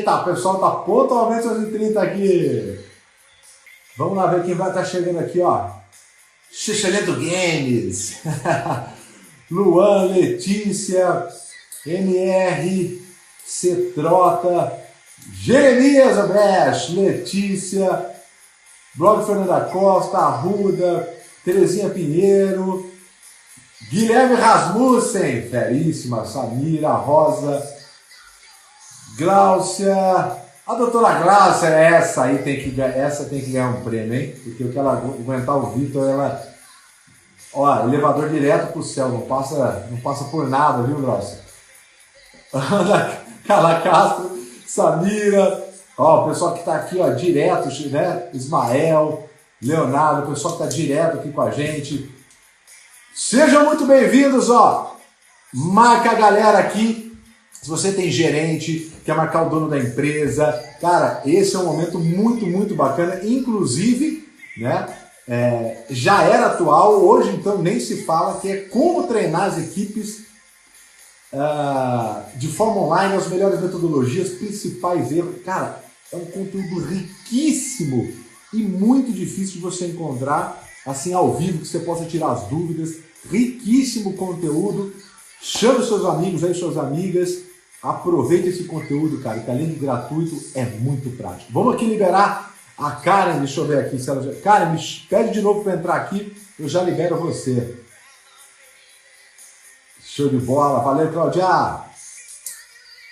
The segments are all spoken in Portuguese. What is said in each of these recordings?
Eita, o pessoal tá pontualmente às 30 aqui. Vamos lá ver quem vai estar chegando aqui, ó. Xixelento Games. Luan, Letícia, MR, Cetrota, Jeremias Abrecht, Letícia, Blog Fernanda Costa, Arruda, Terezinha Pinheiro, Guilherme Rasmussen, feríssima, Samira, Rosa, Gláucia, a doutora Gláucia, essa tem que ganhar um prêmio, hein? Porque o que ela aguentar o Vitor, ela... Ó, elevador direto pro céu, não passa por nada, viu, Gláucia? Ana Carla Castro, Samira, ó, o pessoal que tá aqui, ó, direto, né? Ismael, Leonardo, o pessoal que tá direto aqui com a gente. Sejam muito bem-vindos, ó. Marca a galera aqui. Se você tem gerente, quer marcar o dono da empresa, cara, esse é um momento muito, muito bacana. Inclusive, né, já era atual, hoje então nem se fala, que é como treinar as equipes de forma online, as melhores metodologias, principais erros. Cara, é um conteúdo riquíssimo e muito difícil de você encontrar assim ao vivo, que você possa tirar as dúvidas. Riquíssimo conteúdo. Chame os seus amigos aí, suas amigas. Aproveite esse conteúdo, cara, que além de gratuito, é muito prático. Vamos aqui liberar a Karen, deixa eu ver aqui. Se ela já... Karen, me pede de novo para entrar aqui, eu já libero você. Show de bola, valeu, Claudia.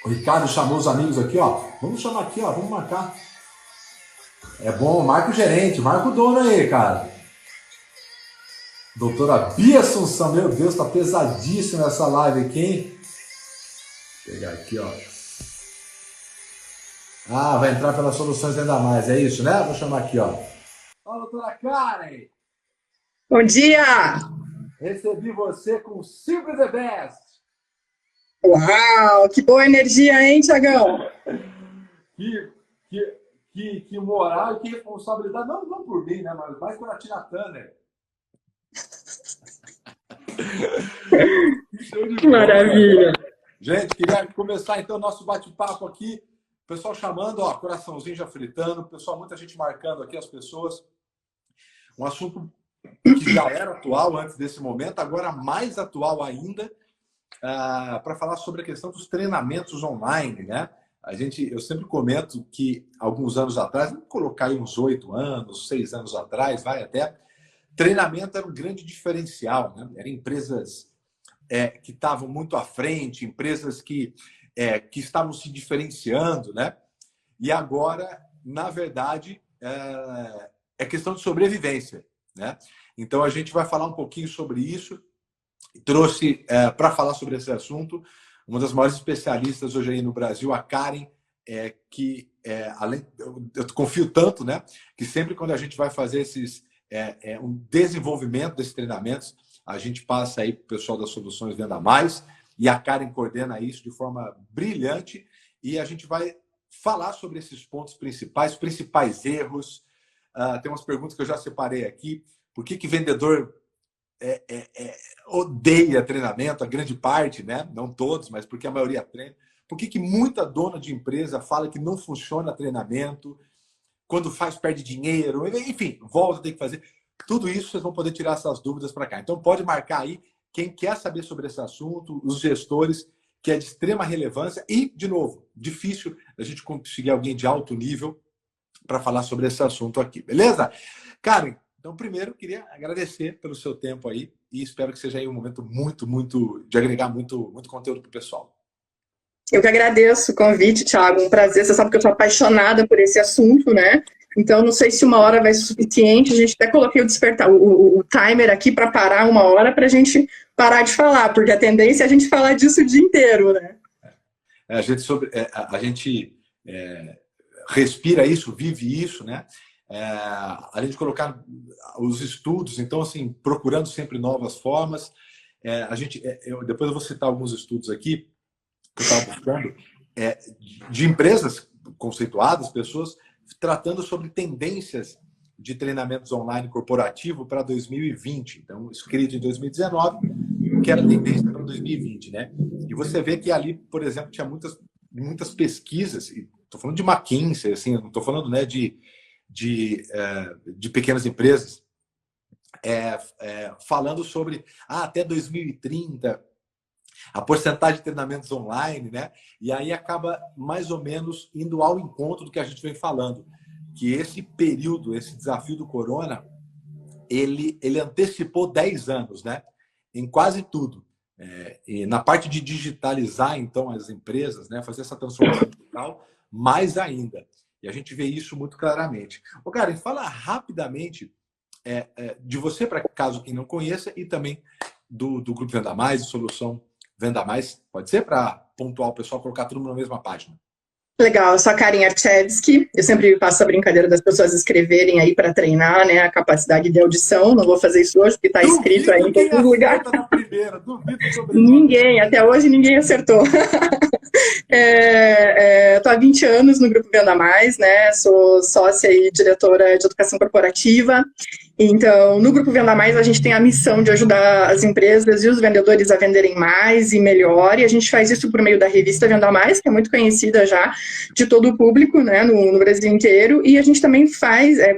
O Ricardo chamou os amigos aqui, ó. Vamos chamar aqui, ó, vamos marcar. É bom, marca o gerente, marca o dono aí, cara. Doutora Bia Assunção, meu Deus, tá pesadíssima essa live aqui, hein? Vou pegar aqui, ó. Ah, vai entrar pelas soluções ainda mais, é isso, né? Vou chamar aqui, ó. Ó, doutora Karen. Bom dia! Recebi você com Simply the Best. Uau, que boa energia, hein, Tiagão? Que moral e que responsabilidade, não por mim, né, mas mais por a Tina Turner. Que maravilha! Gente, queria começar então o nosso bate-papo aqui. O pessoal chamando, ó, coraçãozinho já fritando, pessoal, muita gente marcando aqui as pessoas. Um assunto que já era atual antes desse momento, agora mais atual ainda, para falar sobre a questão dos treinamentos online, né? Eu sempre comento que alguns anos atrás, vamos colocar aí uns 8 anos, 6 anos atrás, vai até, treinamento era um grande diferencial, né? Eram empresas que estavam muito à frente, empresas que estavam se diferenciando, né? E agora, na verdade, é questão de sobrevivência, né? Então, a gente vai falar um pouquinho sobre isso. Trouxe para falar sobre esse assunto uma das maiores especialistas hoje aí no Brasil, a Karen, eu confio tanto, né? Que sempre quando a gente vai fazer um desenvolvimento desses treinamentos, a gente passa aí para o pessoal das Soluções Venda Mais, e a Karen coordena isso de forma brilhante, e a gente vai falar sobre esses pontos principais erros. Tem umas perguntas que eu já separei aqui. Por que vendedor odeia treinamento? A grande parte, né? Não todos, mas porque a maioria treina. Por que muita dona de empresa fala que não funciona treinamento? Quando faz, perde dinheiro. Enfim, volta, tem que fazer. Tudo isso vocês vão poder tirar essas dúvidas para cá. Então pode marcar aí quem quer saber sobre esse assunto, os gestores, que é de extrema relevância e, de novo, difícil a gente conseguir alguém de alto nível para falar sobre esse assunto aqui, beleza? Karen, então primeiro queria agradecer pelo seu tempo aí e espero que seja aí um momento muito de agregar muito conteúdo para o pessoal. Eu que agradeço o convite, Thiago, um prazer. Você sabe que eu sou apaixonada por esse assunto, né? Então, não sei se 1 hora vai ser suficiente. A gente até coloquei o timer aqui para parar 1 hora para a gente parar de falar, porque a tendência é a gente falar disso o dia inteiro, né? A gente respira isso, vive isso, né? Além de colocar os estudos, então, assim, procurando sempre novas formas. Depois eu vou citar alguns estudos aqui que eu estava buscando, de empresas conceituadas, pessoas tratando sobre tendências de treinamentos online corporativo para 2020. Então, escrito em 2019, que era tendência para 2020, né? E você vê que ali, por exemplo, tinha muitas pesquisas, e estou falando de McKinsey, assim, não estou falando, né, de pequenas empresas, falando sobre até 2030 a porcentagem de treinamentos online, né? E aí acaba mais ou menos indo ao encontro do que a gente vem falando, que esse período, esse desafio do corona, ele antecipou 10 anos, né? Em quase tudo. E na parte de digitalizar, então, as empresas, né? Fazer essa transformação digital, mais ainda. E a gente vê isso muito claramente. Ô, Karen, fala rapidamente de você, para caso quem não conheça, e também do Grupo Venda Mais, de Solução Venda Mais. Pode ser para pontuar o pessoal, colocar tudo na mesma página. Legal, eu sou a Karen Archevski. Eu sempre faço a brincadeira das pessoas escreverem aí para treinar, né, a capacidade de audição. Não vou fazer isso hoje, porque está escrito aí em todos os lugares. Ninguém, até hoje ninguém acertou. Estou há 20 anos no Grupo Venda Mais, né? Sou sócia e diretora de educação corporativa. Então, no Grupo Venda Mais, a gente tem a missão de ajudar as empresas e os vendedores a venderem mais e melhor, e a gente faz isso por meio da revista Venda Mais, que é muito conhecida já de todo o público, né, no Brasil inteiro, e a gente também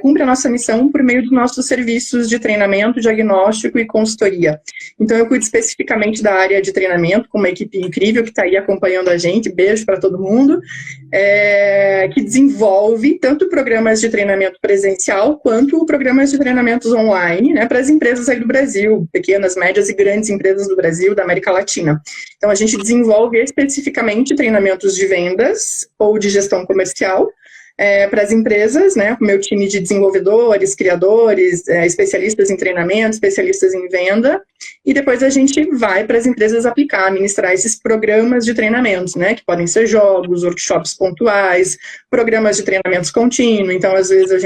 cumpre a nossa missão por meio dos nossos serviços de treinamento, diagnóstico e consultoria. Então, eu cuido especificamente da área de treinamento, com uma equipe incrível que está aí acompanhando a gente, beijo para todo mundo, que desenvolve tanto programas de treinamento presencial, quanto programas de treinamentos online, né, para as empresas aí do Brasil, pequenas, médias e grandes empresas do Brasil, da América Latina. Então, a gente desenvolve especificamente treinamentos de vendas ou de gestão comercial para as empresas, né, com meu time de desenvolvedores, criadores, especialistas em treinamento, especialistas em venda, e depois a gente vai para as empresas aplicar, ministrar esses programas de treinamentos, né, que podem ser jogos, workshops pontuais, programas de treinamentos contínuos. Então, às vezes, a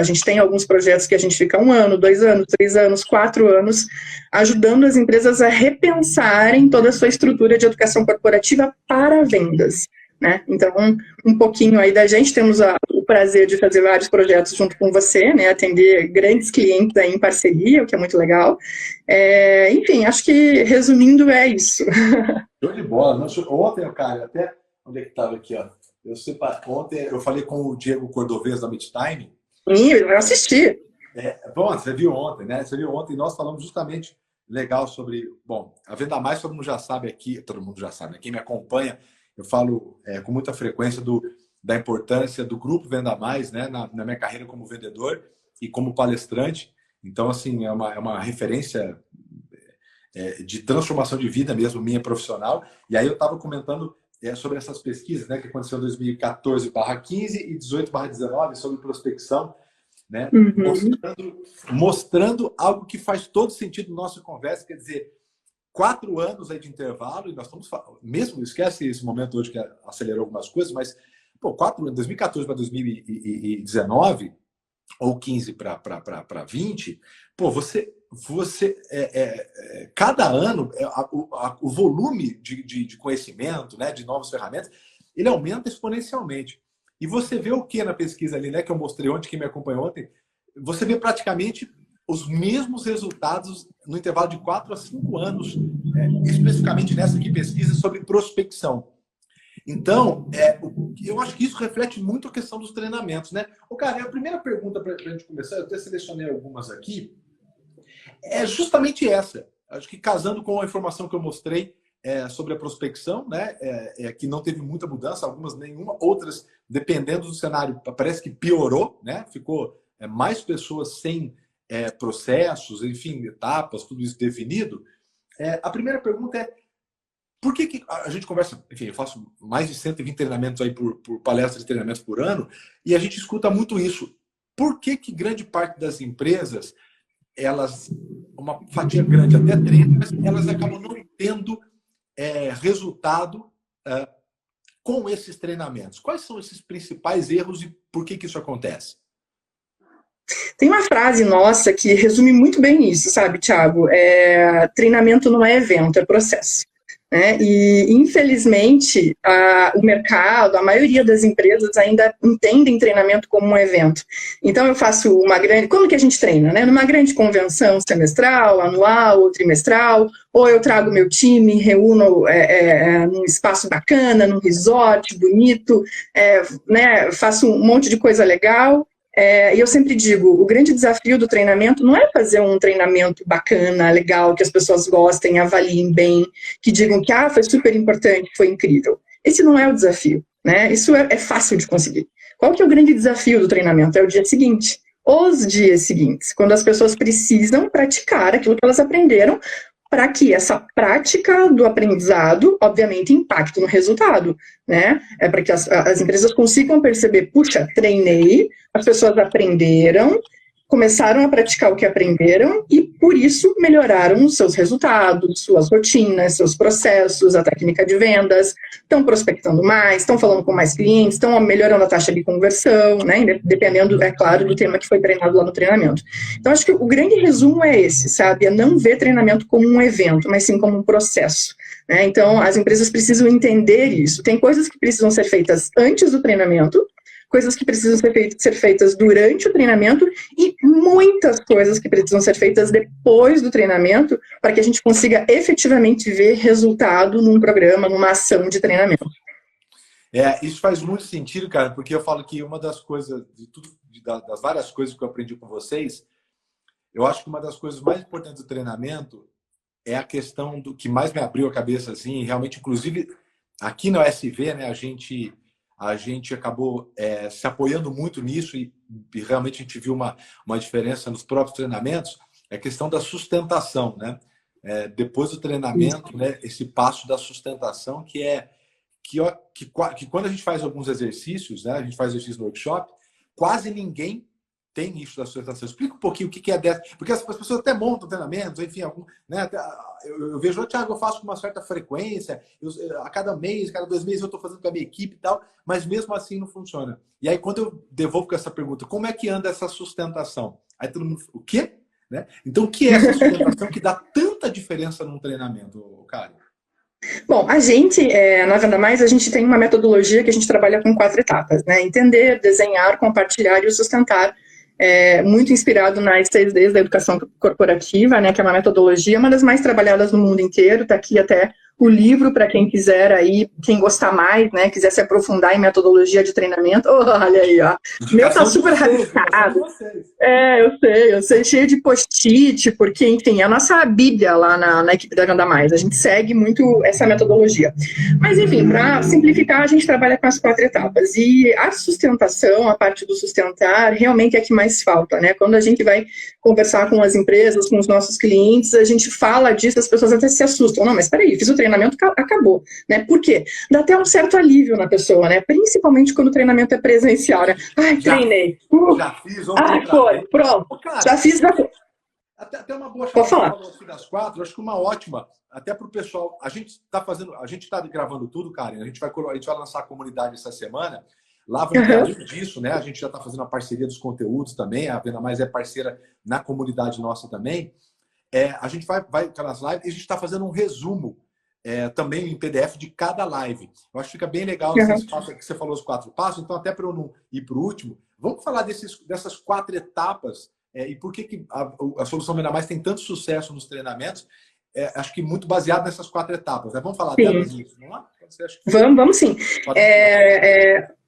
gente tem alguns projetos que a gente fica 1 ano, 2 anos, 3 anos, 4 anos, ajudando as empresas a repensarem toda a sua estrutura de educação corporativa para vendas. Né? Então, um pouquinho aí da gente, temos o prazer de fazer vários projetos junto com você, né? Atender grandes clientes aí em parceria, o que é muito legal. Enfim, acho que, resumindo, é isso. Show de bola. Ontem, cara, até onde é que estava aqui, ó? Ontem eu falei com o Diego Cordovez da Midtime. Sim, eu assisti. Bom, você viu ontem, né? Você viu ontem, nós falamos justamente legal sobre... Bom, a Venda Mais, todo mundo já sabe aqui, todo mundo já sabe, né? Quem me acompanha, eu falo com muita frequência da importância do Grupo Venda Mais, né, na minha carreira como vendedor e como palestrante. Então, assim, é uma referência de transformação de vida mesmo, minha profissional. E aí eu estava comentando sobre essas pesquisas, né, que aconteceu em 2014/15 e 18/19 sobre prospecção, né, mostrando algo que faz todo sentido na nossa conversa, quer dizer, 4 anos aí de intervalo, e nós estamos mesmo, esquece esse momento hoje que acelerou algumas coisas, mas 4 anos, 2014 para 2019, ou 15 para 20, cada ano, o volume de conhecimento, né, de novas ferramentas, ele aumenta exponencialmente. E você vê o que na pesquisa ali, né, que eu mostrei ontem, quem me acompanhou ontem, você vê praticamente os mesmos resultados no intervalo de 4 a 5 anos, especificamente nessa aqui pesquisa sobre prospecção. Então, eu acho que isso reflete muito a questão dos treinamentos, né? Cara, a primeira pergunta para a gente começar, eu até selecionei algumas aqui, é justamente essa. Acho que casando com a informação que eu mostrei sobre a prospecção, né? Que não teve muita mudança, algumas nenhuma, outras, dependendo do cenário, parece que piorou, né? Ficou mais pessoas sem processos, enfim, etapas, tudo isso definido. A primeira pergunta é: por que a gente conversa, enfim, eu faço mais de 120 treinamentos aí por palestras de treinamentos por ano, e a gente escuta muito isso. Por que grande parte das empresas, uma fatia grande até treina, mas elas acabam não tendo resultado com esses treinamentos? Quais são esses principais erros e por que isso acontece? Tem uma frase nossa que resume muito bem isso, sabe, Thiago? Treinamento não é evento, é processo. né? E, infelizmente, o mercado, a maioria das empresas ainda entendem treinamento como um evento. Então, eu faço uma grande... Como que a gente treina, né? Numa grande convenção semestral, anual ou trimestral, ou eu trago meu time, reúno num espaço bacana, num resort bonito, né? Faço um monte de coisa legal. E eu sempre digo, o grande desafio do treinamento não é fazer um treinamento bacana, legal, que as pessoas gostem, avaliem bem, que digam que foi super importante, foi incrível. Esse não é o desafio, né? Isso é fácil de conseguir. Qual que é o grande desafio do treinamento? É o dia seguinte, os dias seguintes, quando as pessoas precisam praticar aquilo que elas aprenderam, para que essa prática do aprendizado, obviamente, impacte no resultado, né? Para que as empresas consigam perceber, puxa, treinei, as pessoas aprenderam, começaram a praticar o que aprenderam e, por isso, melhoraram os seus resultados, suas rotinas, seus processos, a técnica de vendas, estão prospectando mais, estão falando com mais clientes, estão melhorando a taxa de conversão, né? Dependendo, é claro, do tema que foi treinado lá no treinamento. Então, acho que o grande resumo é esse, sabe? É não ver treinamento como um evento, mas sim como um processo, né? Então, as empresas precisam entender isso. Tem coisas que precisam ser feitas antes do treinamento, coisas que precisam ser feitas durante o treinamento e muitas coisas que precisam ser feitas depois do treinamento para que a gente consiga efetivamente ver resultado num programa, numa ação de treinamento. Isso faz muito sentido, cara, porque eu falo que uma das coisas, das várias coisas que eu aprendi com vocês, eu acho que uma das coisas mais importantes do treinamento é a questão do que mais me abriu a cabeça, assim, realmente, inclusive, aqui na USV, né, a gente acabou se apoiando muito nisso e realmente a gente viu uma diferença nos próprios treinamentos, é a questão da sustentação, né? Depois do treinamento, né, esse passo da sustentação que quando a gente faz alguns exercícios, né, a gente faz exercício no workshop, quase ninguém tem isso da sustentação. Explica um pouquinho o que é dessa. Porque as pessoas até montam treinamentos, enfim, né, eu vejo, Thiago, eu faço com uma certa frequência, a cada mês, cada 2 meses eu estou fazendo com a minha equipe e tal, mas mesmo assim não funciona. E aí, quando eu devolvo com essa pergunta, como é que anda essa sustentação? Aí todo mundo, o quê? Né? Então, o que é essa sustentação que dá tanta diferença num treinamento, Karen? Bom, a gente, na Venda Mais, a gente tem uma metodologia que a gente trabalha com 4 etapas, né? Entender, desenhar, compartilhar e o sustentar. Muito inspirado nas 6 Ds da educação corporativa, né, que é uma metodologia, uma das mais trabalhadas no mundo inteiro, está aqui até o livro para quem quiser aí, quem gostar mais, né, quiser se aprofundar em metodologia de treinamento. Olha aí, ó. O meu tá super rabiscado. Eu sei, cheio de post-it, porque, enfim, é a nossa bíblia lá na equipe da Venda Mais. A gente segue muito essa metodologia. Mas, enfim, para simplificar, a gente trabalha com as 4 etapas. E a sustentação, a parte do sustentar, realmente é a que mais falta, né? Quando a gente vai conversar com as empresas, com os nossos clientes, a gente fala disso, as pessoas até se assustam. Não, mas peraí, fiz o treinamento, acabou, né? Por quê? Dá até um certo alívio na pessoa, né? Principalmente quando o treinamento é presencial, né? Ai, treinei. Já fiz ontem. Foi, pronto. Cara, já fiz. Até uma boa Pode falar. Das 4, acho que uma ótima, até para o pessoal. A gente está gravando tudo, Karen. A gente vai lançar a comunidade essa semana. Lá vamos ter, além disso, né? A gente já está fazendo a parceria dos conteúdos também. A Venda Mais é parceira na comunidade nossa também. A gente vai nas lives e a gente está fazendo um resumo também em PDF de cada live. Eu acho que fica bem legal esse espaço que você falou, os 4 passos. Então, até para eu não ir para o último, vamos falar dessas 4 etapas e por que a Solução Venda Mais tem tanto sucesso nos treinamentos. Acho que muito baseado nessas 4 etapas. Né? Vamos falar delas nisso, vamos lá? Vamos sim.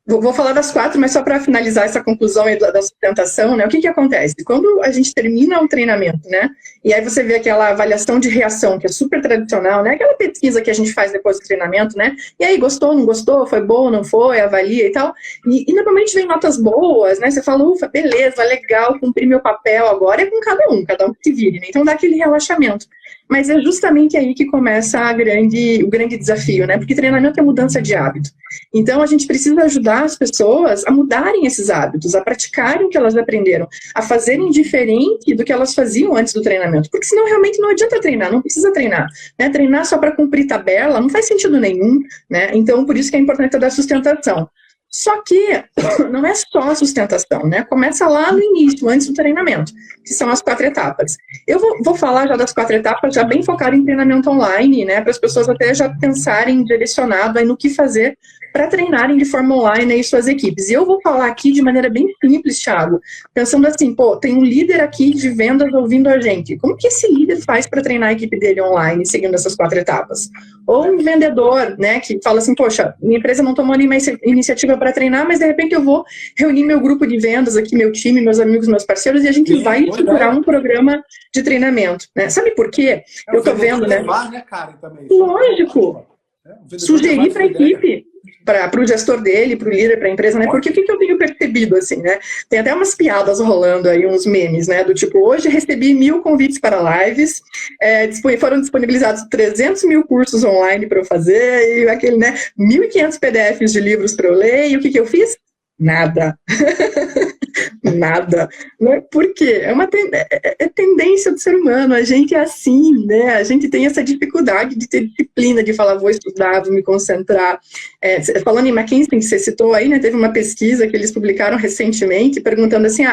Vou falar das 4, mas só para finalizar essa conclusão aí da sustentação, né? O que acontece? Quando a gente termina o treinamento, né? E aí você vê aquela avaliação de reação, que é super tradicional, né? Aquela pesquisa que a gente faz depois do treinamento, né? E aí, gostou, não gostou? Foi bom, não foi? Avalia e tal. E normalmente vem notas boas, né? Você fala, ufa, beleza, legal, cumpri meu papel agora. É com cada um que se vire, né? Então dá aquele relaxamento. Mas é justamente aí que começa o grande desafio, né? Porque treinamento é mudança de hábito. Então, a gente precisa ajudar as pessoas a mudarem esses hábitos, a praticarem o que elas aprenderam, a fazerem diferente do que elas faziam antes do treinamento. Porque senão, realmente, não adianta treinar, não precisa treinar. Né? Treinar só para cumprir tabela não faz sentido nenhum, né? Então, por isso que é importante dar sustentação. Só que não é só a sustentação, né? Começa lá no início, antes do treinamento, que são as 4 etapas. Eu vou falar já das 4 etapas, já bem focado em treinamento online, né? Para as pessoas até já pensarem direcionado aí no que fazer para treinarem de forma online aí suas equipes. E eu vou falar aqui de maneira bem simples, Thiago, pensando assim, pô, tem um líder aqui de vendas ouvindo a gente. Como que esse líder faz para treinar a equipe dele online, seguindo essas 4 etapas? Ou um vendedor, né, que fala assim, poxa, minha empresa não tomou nenhuma iniciativa para treinar, mas de repente eu vou reunir meu grupo de vendas aqui, meu time, meus amigos, meus parceiros, e a gente vai estruturar um programa de treinamento, né? Sabe por quê? Eu tô vendo, né? Levar, né, Karen, também. Lógico. Sugerir para a equipe, para o gestor dele, para o líder, para a empresa, né? Porque o que eu tenho percebido, assim, né? Tem até umas piadas rolando aí, uns memes, né? Do tipo, hoje recebi 1000 convites para lives, foram disponibilizados 300 mil cursos online para eu fazer, e aquele, né? 1.500 PDFs de livros para eu ler, e o que eu fiz? Nada. Nada. Né? Por quê? É tendência do ser humano, a gente é assim, né? A gente tem essa dificuldade de ter disciplina, de falar, vou estudar, vou me concentrar. Falando em McKinsey, que você citou aí, né? Teve uma pesquisa que eles publicaram recentemente, perguntando assim,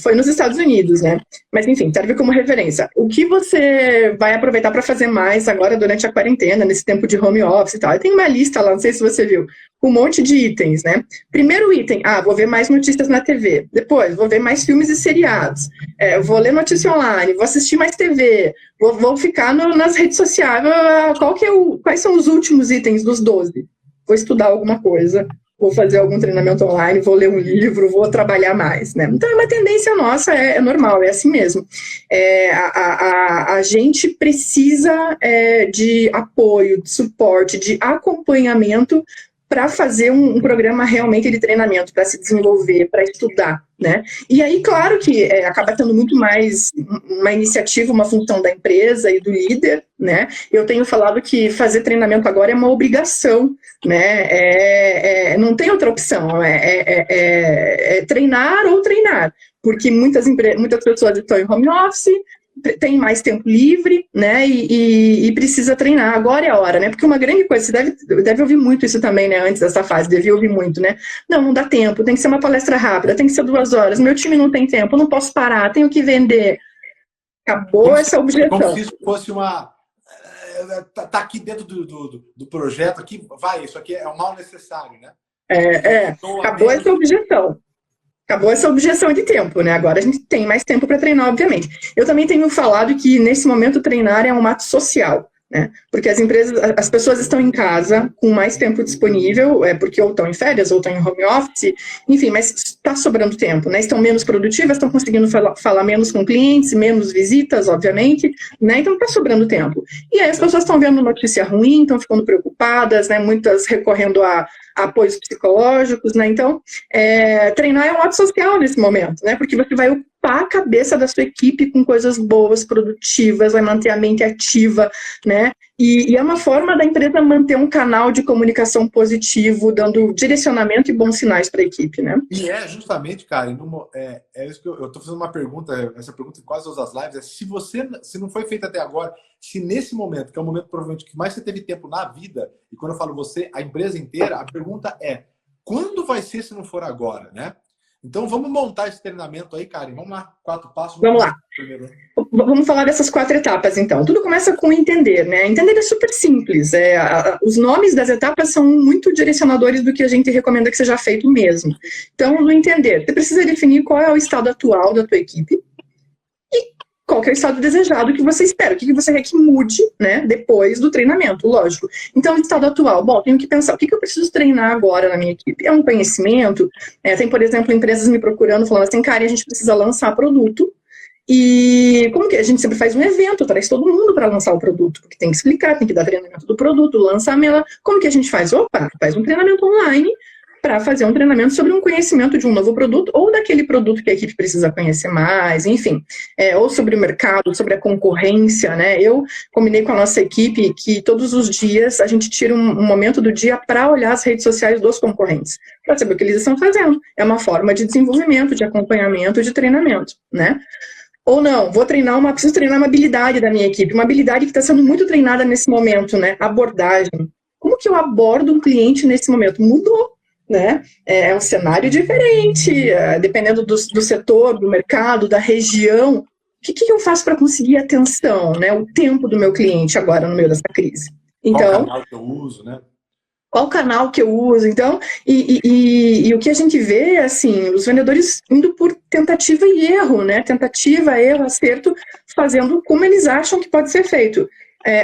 foi nos Estados Unidos, né? Mas, enfim, serve como referência. O que você vai aproveitar para fazer mais agora durante a quarentena, nesse tempo de home office e tal? E tem uma lista lá, não sei se você viu, um monte de itens, né? Primeiro item, vou ver mais notícias na TV. Depois, vou ver mais filmes e seriados. Vou ler notícia online, vou assistir mais TV, vou ficar nas redes sociais. Quais são os últimos itens dos 12? Vou estudar alguma coisa. Vou fazer algum treinamento online, vou ler um livro, vou trabalhar mais, né? Então, é uma tendência nossa, é normal, é assim mesmo. A gente precisa de apoio, de suporte, de acompanhamento para fazer um programa realmente de treinamento, para se desenvolver, para estudar, né? E aí, claro que acaba tendo muito mais uma iniciativa, uma função da empresa e do líder, né? Eu tenho falado que fazer treinamento agora é uma obrigação, né? Não tem outra opção, treinar ou treinar, porque muitas pessoas estão em home office, tem mais tempo livre, né, e precisa treinar, agora é a hora, né, porque uma grande coisa, você deve ouvir muito isso também, né, antes dessa fase, devia ouvir muito, né, não dá tempo, tem que ser uma palestra rápida, tem que ser 2 horas, meu time não tem tempo, não posso parar, tenho que vender. Acabou essa objeção. Como se isso fosse tá aqui dentro do projeto, isso aqui é um mal necessário, né? Acabou essa objeção. Acabou essa objeção de tempo, né? Agora a gente tem mais tempo para treinar, obviamente. Eu também tenho falado que, nesse momento, treinar é um ato social, né? Porque as pessoas estão em casa com mais tempo disponível, porque ou estão em férias, ou estão em home office, enfim, mas está sobrando tempo, né? Estão menos produtivas, estão conseguindo falar menos com clientes, menos visitas, obviamente, né? Então está sobrando tempo. E aí as pessoas estão vendo notícia ruim, estão ficando preocupadas, né? Muitas recorrendo a apoios psicológicos, né? Então, treinar é um ato social nesse momento, né? Porque você vai ocupar a cabeça da sua equipe com coisas boas, produtivas, vai manter a mente ativa, né? E é uma forma da empresa manter um canal de comunicação positivo, dando direcionamento e bons sinais para a equipe, né? E justamente, Karen, isso que eu estou fazendo uma pergunta, essa pergunta em quase todas as lives, se não foi feito até agora, se nesse momento, que é o momento provavelmente que mais você teve tempo na vida, e quando eu falo você, a empresa inteira, a pergunta é, quando vai ser se não for agora, né? Então, vamos montar esse treinamento aí, Karen. Vamos lá, 4 passos. Vamos lá. Primeiro. Vamos falar dessas 4 etapas, então. Tudo começa com entender, né? Entender é super simples. Os nomes das etapas são muito direcionadores do que a gente recomenda que seja feito mesmo. Então, no entender, você precisa definir qual é o estado atual da tua equipe e qual que é o estado desejado que você espera, o que você quer que mude, né, depois do treinamento, lógico. Então, o estado atual, tenho que pensar, o que eu preciso treinar agora na minha equipe? É um conhecimento? Tem, por exemplo, empresas me procurando, falando assim, cara, a gente precisa lançar produto, e como que a gente sempre faz um evento, traz todo mundo para lançar o produto, porque tem que explicar, tem que dar treinamento do produto, lançamento, como que a gente faz? Faz um treinamento online, para fazer um treinamento sobre um conhecimento de um novo produto ou daquele produto que a equipe precisa conhecer mais, enfim, ou sobre o mercado, sobre a concorrência, né? Eu combinei com a nossa equipe que todos os dias a gente tira um momento do dia para olhar as redes sociais dos concorrentes, para saber o que eles estão fazendo. É uma forma de desenvolvimento, de acompanhamento, de treinamento, né? Ou não, preciso treinar uma habilidade da minha equipe, uma habilidade que está sendo muito treinada nesse momento, né? Abordagem. Como que eu abordo um cliente nesse momento? Mudou. né? É um cenário diferente, dependendo do setor, do mercado, da região. O que eu faço para conseguir atenção, né? O tempo do meu cliente agora no meio dessa crise? Qual Então, canal que eu uso, né? qual canal que eu uso? Então, e o que a gente vê, assim, os vendedores indo por tentativa e erro, né? Tentativa, erro, acerto, fazendo como eles acham que pode ser feito.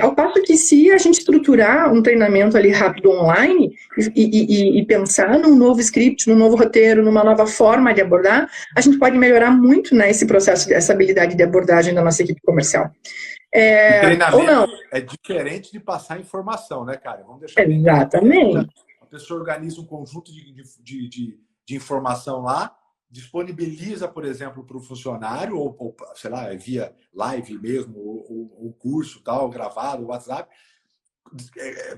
Ao passo que se a gente estruturar um treinamento ali rápido online e pensar num novo script, num novo roteiro, numa nova forma de abordar, a gente pode melhorar muito, né, esse processo, essa habilidade de abordagem da nossa equipe comercial. O treinamento Ou não. é diferente de passar informação, né, cara? Vamos deixar bem claro. Exatamente. A pessoa organiza um conjunto de informação lá, disponibiliza, por exemplo, para o funcionário, ou, sei lá, via live mesmo, ou curso tal, gravado, WhatsApp,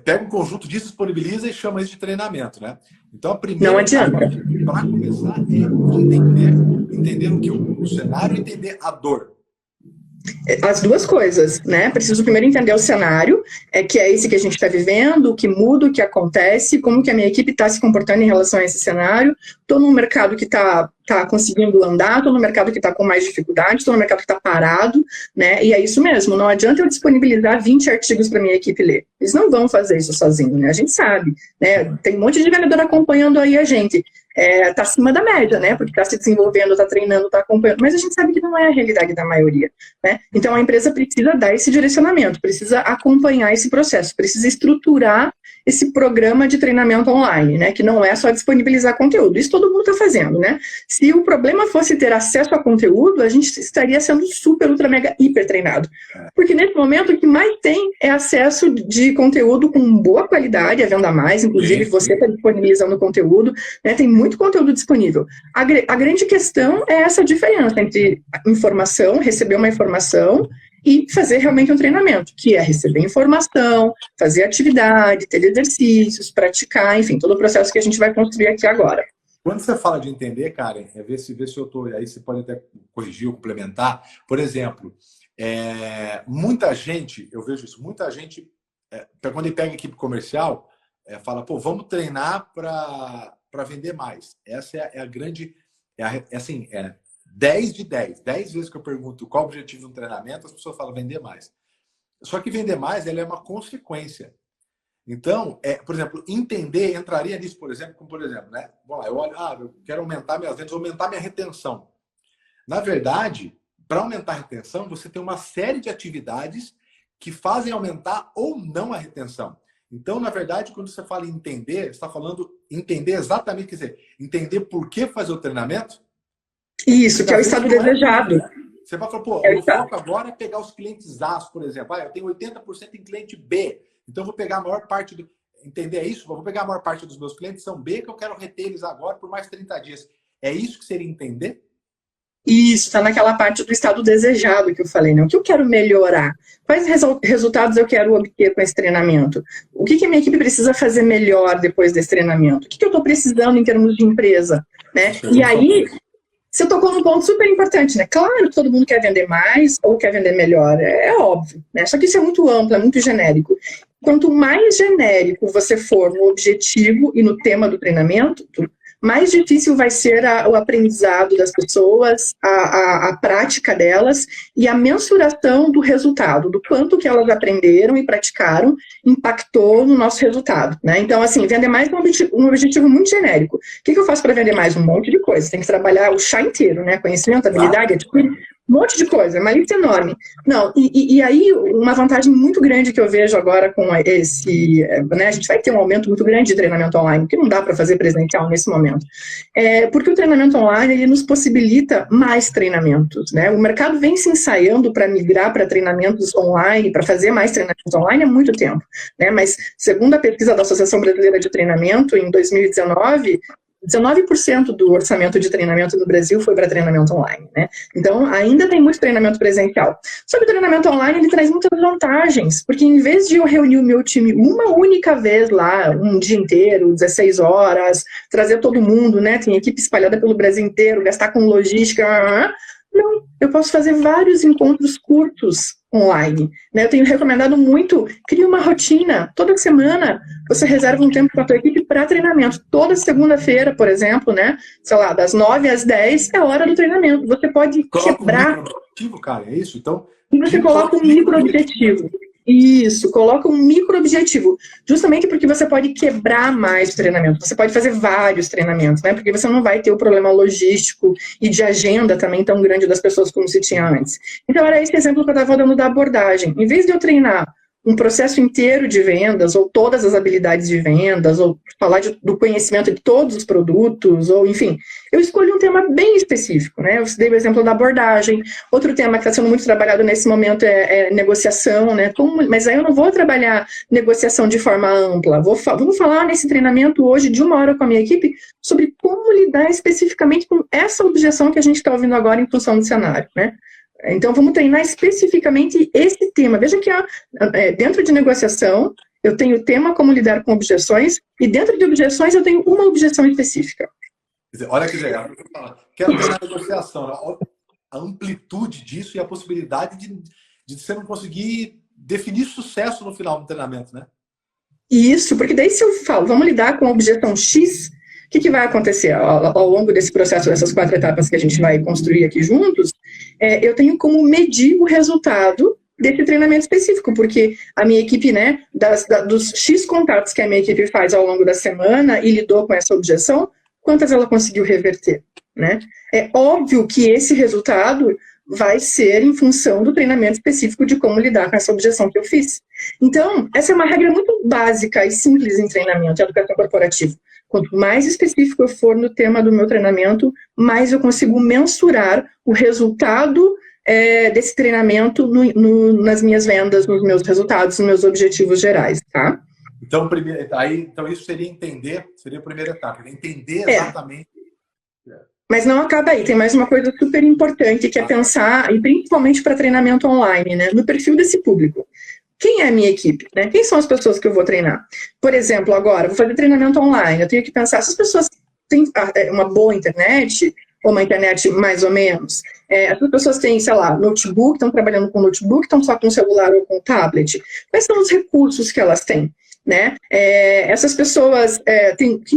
pega um conjunto disso, disponibiliza e chama isso de treinamento, né? Então, a primeira etapa para começar é entender o cenário e entender a dor. As duas coisas, né? Preciso primeiro entender o cenário, que é esse que a gente está vivendo, o que muda, o que acontece, como que a minha equipe está se comportando em relação a esse cenário. Estou num mercado que está conseguindo andar, estou no mercado que está com mais dificuldade, estou no mercado que está parado, né? E é isso mesmo, não adianta eu disponibilizar 20 artigos para minha equipe ler. Eles não vão fazer isso sozinhos, né? A gente sabe, né? Tem um monte de vendedor acompanhando aí a gente. Está acima da média, né? Porque está se desenvolvendo, está treinando, está acompanhando, mas a gente sabe que não é a realidade da maioria, né? Então a empresa precisa dar esse direcionamento, precisa acompanhar esse processo, precisa estruturar esse programa de treinamento online, né? Que não é só disponibilizar conteúdo, isso todo mundo está fazendo, né? Se o problema fosse ter acesso a conteúdo, a gente estaria sendo super, ultra, mega, hiper treinado. Porque nesse momento o que mais tem é acesso de conteúdo com boa qualidade, a Venda Mais, inclusive você está disponibilizando conteúdo, né? Tem muito conteúdo disponível. A grande questão é essa diferença entre informação, receber uma informação e fazer realmente um treinamento, que é receber informação, fazer atividade, ter exercícios, praticar, enfim, todo o processo que a gente vai construir aqui agora. Quando você fala de entender, Karen, ver se eu estou... Aí você pode até corrigir ou complementar. Por exemplo, muita gente, eu vejo isso, muita gente, quando ele pega a equipe comercial, fala, pô, vamos treinar para vender mais. Essa é a grande... assim, 10 de 10. 10 vezes que eu pergunto qual o objetivo do treinamento, as pessoas falam vender mais. Só que vender mais, ela é uma consequência. Então, por exemplo, entender, entraria nisso, por exemplo, né? Bom, eu olho, eu quero aumentar minhas vendas, aumentar minha retenção. Na verdade, para aumentar a retenção, você tem uma série de atividades que fazem aumentar ou não a retenção. Então, na verdade, quando você fala em entender, você está falando entender exatamente, quer dizer, entender por que fazer o treinamento. Isso, que é o estado desejado. Você vai falar, pô, o foco agora é pegar os clientes A, por exemplo. Eu tenho 80% em cliente B. Então, eu vou pegar a maior parte do... Entender isso? Vou pegar a maior parte dos meus clientes são B, que eu quero reter eles agora por mais 30 dias. É isso que seria entender? Isso, está naquela parte do estado desejado que eu falei, né? O que eu quero melhorar? Quais resultados eu quero obter com esse treinamento? O que a minha equipe precisa fazer melhor depois desse treinamento? O que eu estou precisando em termos de empresa? Né? E aí... Você tocou num ponto super importante, né? Claro que todo mundo quer vender mais ou quer vender melhor, é óbvio, né? Só que isso é muito amplo, é muito genérico. Quanto mais genérico você for no objetivo e no tema do treinamento, mais difícil vai ser o aprendizado das pessoas, a prática delas e a mensuração do resultado, do quanto que elas aprenderam e praticaram, impactou no nosso resultado, né? Então, assim, vender mais é um objetivo muito genérico. O que eu faço para vender mais? Um monte de coisa. Tem que trabalhar o chá inteiro, né? Conhecimento, habilidade, atitude, um monte de coisa, é uma lista enorme. Não, e aí, uma vantagem muito grande que eu vejo agora com esse... né, a gente vai ter um aumento muito grande de treinamento online, que não dá para fazer presencial nesse momento. Porque o treinamento online, ele nos possibilita mais treinamentos, né? O mercado vem se ensaiando para migrar para treinamentos online, para fazer mais treinamentos online há muito tempo, né? Mas, segundo a pesquisa da Associação Brasileira de Treinamento, em 2019... 19% do orçamento de treinamento no Brasil foi para treinamento online, né? Então, ainda tem muito treinamento presencial. Só que o treinamento online, ele traz muitas vantagens, porque em vez de eu reunir o meu time uma única vez lá, um dia inteiro, 16 horas, trazer todo mundo, né? Tem equipe espalhada pelo Brasil inteiro, gastar com logística... Não, eu posso fazer vários encontros curtos online, né? Eu tenho recomendado muito, crie uma rotina. Toda semana você reserva um tempo com a tua equipe para treinamento. Toda segunda-feira, por exemplo, né? Sei lá, das 9 às 10 é a hora do treinamento. Você pode quebrar. Um micro-objetivo, cara, é isso? Então, e você coloca um micro-objetivo. Isso, coloca um micro-objetivo. Justamente porque você pode quebrar mais o treinamento. Você pode fazer vários treinamentos, né? Porque você não vai ter o problema logístico e de agenda também tão grande das pessoas como se tinha antes. Então, era esse exemplo que eu estava dando da abordagem. Em vez de eu treinar um processo inteiro de vendas, ou todas as habilidades de vendas, ou falar do conhecimento de todos os produtos, ou enfim, eu escolhi um tema bem específico, né? Eu dei o exemplo da abordagem. Outro tema que está sendo muito trabalhado nesse momento é negociação, né? Mas aí eu não vou trabalhar negociação de forma ampla. Vamos falar nesse treinamento hoje de 1 hora com a minha equipe sobre como lidar especificamente com essa objeção que a gente está ouvindo agora em função do cenário, né? Então, vamos treinar especificamente esse tema. Veja que dentro de negociação, eu tenho o tema como lidar com objeções, e dentro de objeções eu tenho uma objeção específica. Olha que legal. Quero ver na negociação, a amplitude disso e a possibilidade de você não conseguir definir sucesso no final do treinamento, né? Isso, porque daí se eu falo, vamos lidar com a objeção X, o que vai acontecer ao longo desse processo, dessas 4 etapas que a gente vai construir aqui juntos? Eu tenho como medir o resultado desse treinamento específico, porque a minha equipe, né, dos X contatos que a minha equipe faz ao longo da semana e lidou com essa objeção, quantas ela conseguiu reverter, né? É óbvio que esse resultado vai ser em função do treinamento específico de como lidar com essa objeção que eu fiz. Então, essa é uma regra muito básica e simples em treinamento e educação corporativa. Quanto mais específico eu for no tema do meu treinamento, mais eu consigo mensurar o resultado desse treinamento nas minhas vendas, nos meus resultados, nos meus objetivos gerais, tá? Então, então isso seria a primeira etapa, entender exatamente. Mas não acaba aí, tem mais uma coisa super importante, que é pensar, e principalmente para treinamento online, né, no perfil desse público. Quem é a minha equipe? Né? Quem são as pessoas que eu vou treinar? Por exemplo, agora, vou fazer treinamento online, eu tenho que pensar se as pessoas têm uma boa internet, ou uma internet mais ou menos. As pessoas têm, sei lá, notebook, estão trabalhando com notebook, estão só com celular ou com tablet. Quais são os recursos que elas têm? Né? Essas pessoas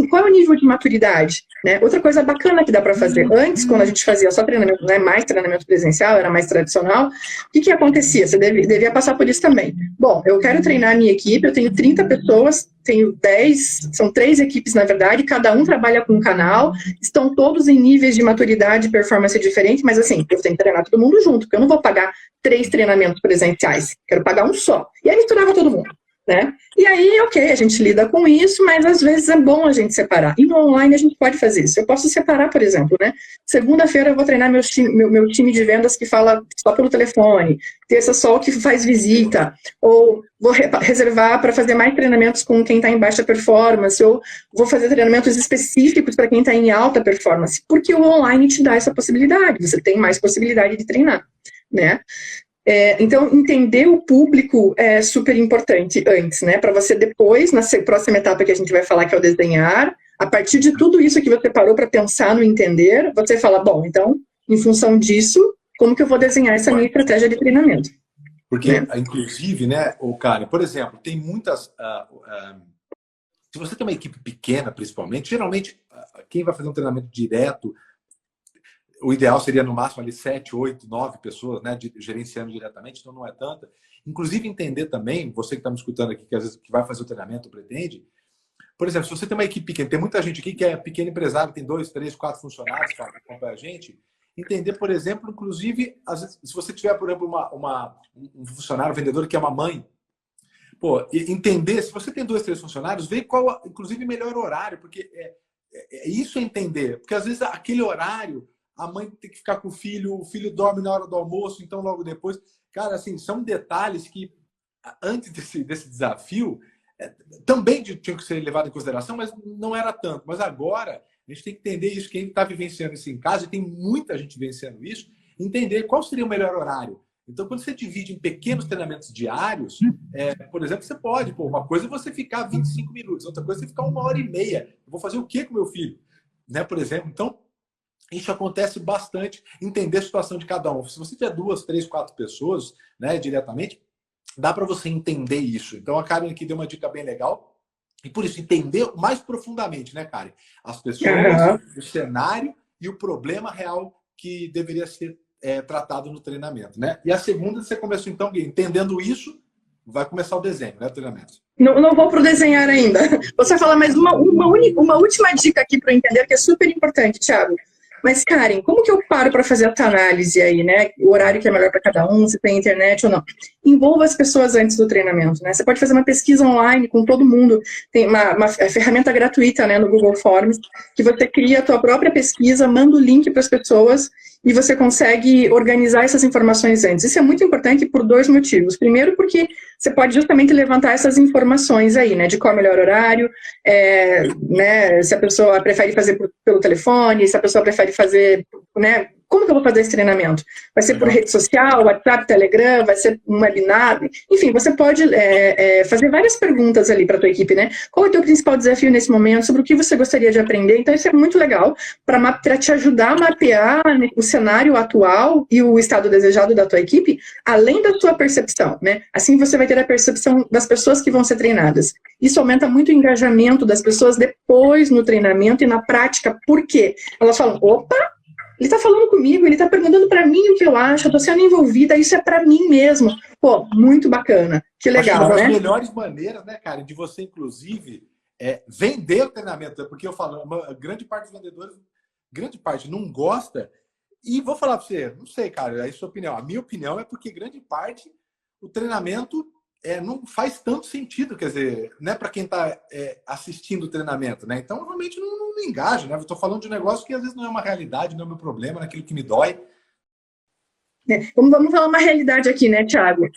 qual é o nível de maturidade, né? Outra coisa bacana que dá para fazer antes, quando a gente fazia só treinamento, né, mais treinamento presencial, era mais tradicional, o que acontecia? Você devia passar por isso também. Bom, eu quero treinar a minha equipe, eu tenho 30 pessoas, tenho 10, são 3 equipes na verdade, cada um trabalha com um canal, estão todos em níveis de maturidade e performance diferente, mas assim, eu tenho que treinar todo mundo junto, porque eu não vou pagar 3 treinamentos presenciais, quero pagar um só. E aí misturava todo mundo. Né? E aí, ok, a gente lida com isso, mas às vezes é bom a gente separar. E no online a gente pode fazer isso. Eu posso separar, por exemplo, né? Segunda-feira eu vou treinar meu time de vendas que fala só pelo telefone, terça só o que faz visita, ou vou reservar para fazer mais treinamentos com quem está em baixa performance, ou vou fazer treinamentos específicos para quem está em alta performance, porque o online te dá essa possibilidade, você tem mais possibilidade de treinar, né? Então, entender o público é super importante antes, né? Para você depois, na próxima etapa que a gente vai falar, que é o desenhar, a partir de tudo isso que você parou para pensar no entender, você fala, bom, então, em função disso, como que eu vou desenhar essa minha estratégia de treinamento? Porque, inclusive, né, cara, por exemplo, tem muitas... se você tem uma equipe pequena, principalmente, geralmente, quem vai fazer um treinamento direto, o ideal seria no máximo ali 7, 8, 9 pessoas, né, gerenciando diretamente, então não é tanta. Inclusive entender também, você que está me escutando aqui, que às vezes que vai fazer o treinamento pretende, por exemplo, se você tem uma equipe pequena, tem muita gente aqui que é pequeno empresário, tem 2, 3, 4 funcionários que acompanha a gente, entender, por exemplo, inclusive, às vezes, se você tiver, por exemplo, um funcionário, um vendedor que é uma mãe, entender, se você tem 2, 3 funcionários, ver qual, inclusive, melhor horário, porque isso é entender, porque às vezes aquele horário a mãe tem que ficar com o filho dorme na hora do almoço, então logo depois. Cara, assim, são detalhes que, antes desse desafio, também tinham que ser levados em consideração, mas não era tanto. Mas agora, a gente tem que entender isso, quem está vivenciando isso em casa, e tem muita gente vivenciando isso, entender qual seria o melhor horário. Então, quando você divide em pequenos treinamentos diários, por exemplo, você pode, uma coisa é você ficar 25 minutos, outra coisa é você ficar 1h30. Eu vou fazer o quê com meu filho? Né, por exemplo, então, Isso acontece bastante, entender a situação de cada um. Se você tiver 2, 3, 4 pessoas, né, diretamente, dá para você entender isso. Então, a Karen aqui deu uma dica bem legal. E por isso, entender mais profundamente, né, Karen? As pessoas, o cenário e o problema real que deveria ser tratado no treinamento, né? E a segunda, você começou, então, entendendo isso, vai começar o desenho, né, o treinamento. Não vou para o desenhar ainda. Você vai falar mais uma última dica aqui para eu entender, que é super importante, Thiago. Mas, Karen, como que eu paro para fazer essa análise aí, né? O horário que é melhor para cada um, se tem internet ou não. Envolva as pessoas antes do treinamento, né? Você pode fazer uma pesquisa online com todo mundo. Tem uma ferramenta gratuita, né, no Google Forms, que você cria a tua própria pesquisa, manda o link para as pessoas e você consegue organizar essas informações antes. Isso é muito importante por 2 motivos. Primeiro, porque você pode justamente levantar essas informações aí, né? De qual é o melhor horário, né? Se a pessoa prefere fazer pelo telefone, se a pessoa prefere fazer, né? Como que eu vou fazer esse treinamento? Vai ser por rede social, WhatsApp, Telegram, vai ser um webinar? Enfim, você pode fazer várias perguntas ali para a tua equipe, né? Qual é o teu principal desafio nesse momento? Sobre o que você gostaria de aprender? Então, isso é muito legal para te ajudar a mapear o cenário atual e o estado desejado da tua equipe, além da tua percepção, né? Assim, você vai ter a percepção das pessoas que vão ser treinadas. Isso aumenta muito o engajamento das pessoas depois no treinamento e na prática. Por quê? Elas falam, opa, ele está falando comigo, ele está perguntando para mim o que eu acho, eu estou sendo envolvida, isso é para mim mesmo. Pô, muito bacana. Que legal, acho que uma das né? melhores maneiras, né, Karen, de você, inclusive, vender o treinamento. Porque eu falo, uma grande parte dos vendedores, grande parte não gosta. E vou falar para você, não sei, cara, é a sua opinião. A minha opinião é porque grande parte o treinamento não faz tanto sentido, quer dizer, né, para quem está assistindo o treinamento, né? Então, realmente não me engaja, né? Eu estou falando de um negócio que às vezes não é uma realidade, não é meu problema, não é aquilo que me dói. Vamos falar uma realidade aqui, né, Thiago?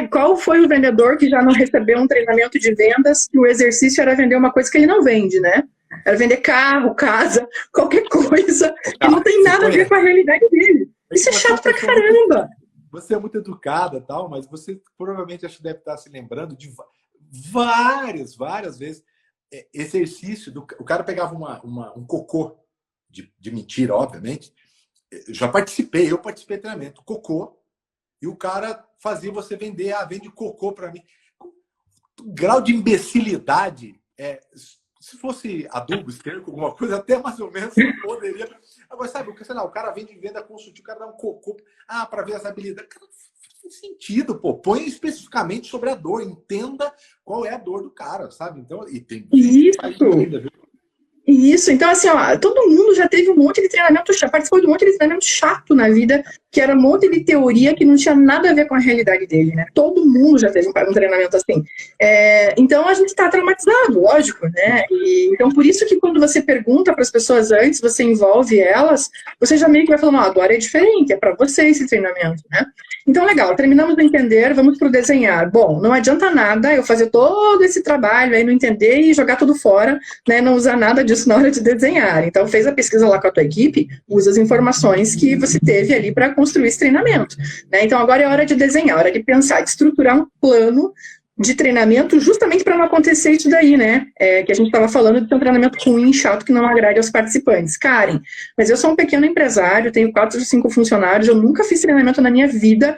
Qual foi o vendedor que já não recebeu um treinamento de vendas que o exercício era vender uma coisa que ele não vende, né? Era vender carro, casa, qualquer coisa que não tem nada a ver com a realidade dele. Isso é chato pra caramba. Você é muito educada, tal, mas você provavelmente acho que deve estar se lembrando de várias vezes exercício o cara pegava um cocô de mentira, obviamente. Eu participei de treinamento, cocô, e o cara fazia você vender, vende cocô para mim. O grau de imbecilidade, se fosse adubo, esterco, alguma coisa, até mais ou menos poderia. Agora, sabe, sei lá, o cara venda consultivo, o cara dá um cocô, para ver as habilidades. Cara, não tem sentido, pô. Põe especificamente sobre a dor, entenda qual é a dor do cara, sabe? Então, e tem isso. Ainda, viu? Isso, então assim, ó, todo mundo já teve um monte de treinamento chato, participou de um monte de treinamento chato na vida, que era um monte de teoria que não tinha nada a ver com a realidade dele, né? Todo mundo já teve um treinamento assim. Então a gente tá traumatizado, lógico, né? Então por isso que quando você pergunta para as pessoas antes, você envolve elas, você já meio que vai falando, agora é diferente, é para você esse treinamento, né? Então legal, terminamos de entender, vamos pro desenhar. Bom, não adianta nada eu fazer todo esse trabalho aí, não entender e jogar tudo fora, né? Não usar nada disso na hora de desenhar. Então, fez a pesquisa lá com a tua equipe, usa as informações que você teve ali para construir esse treinamento, né? Então, agora é hora de desenhar, hora de pensar, de estruturar um plano de treinamento justamente para não acontecer isso daí, né? Que a gente estava falando de ter um treinamento ruim, chato, que não agrade aos participantes. Karen, mas eu sou um pequeno empresário, tenho 4 ou 5 funcionários, eu nunca fiz treinamento na minha vida,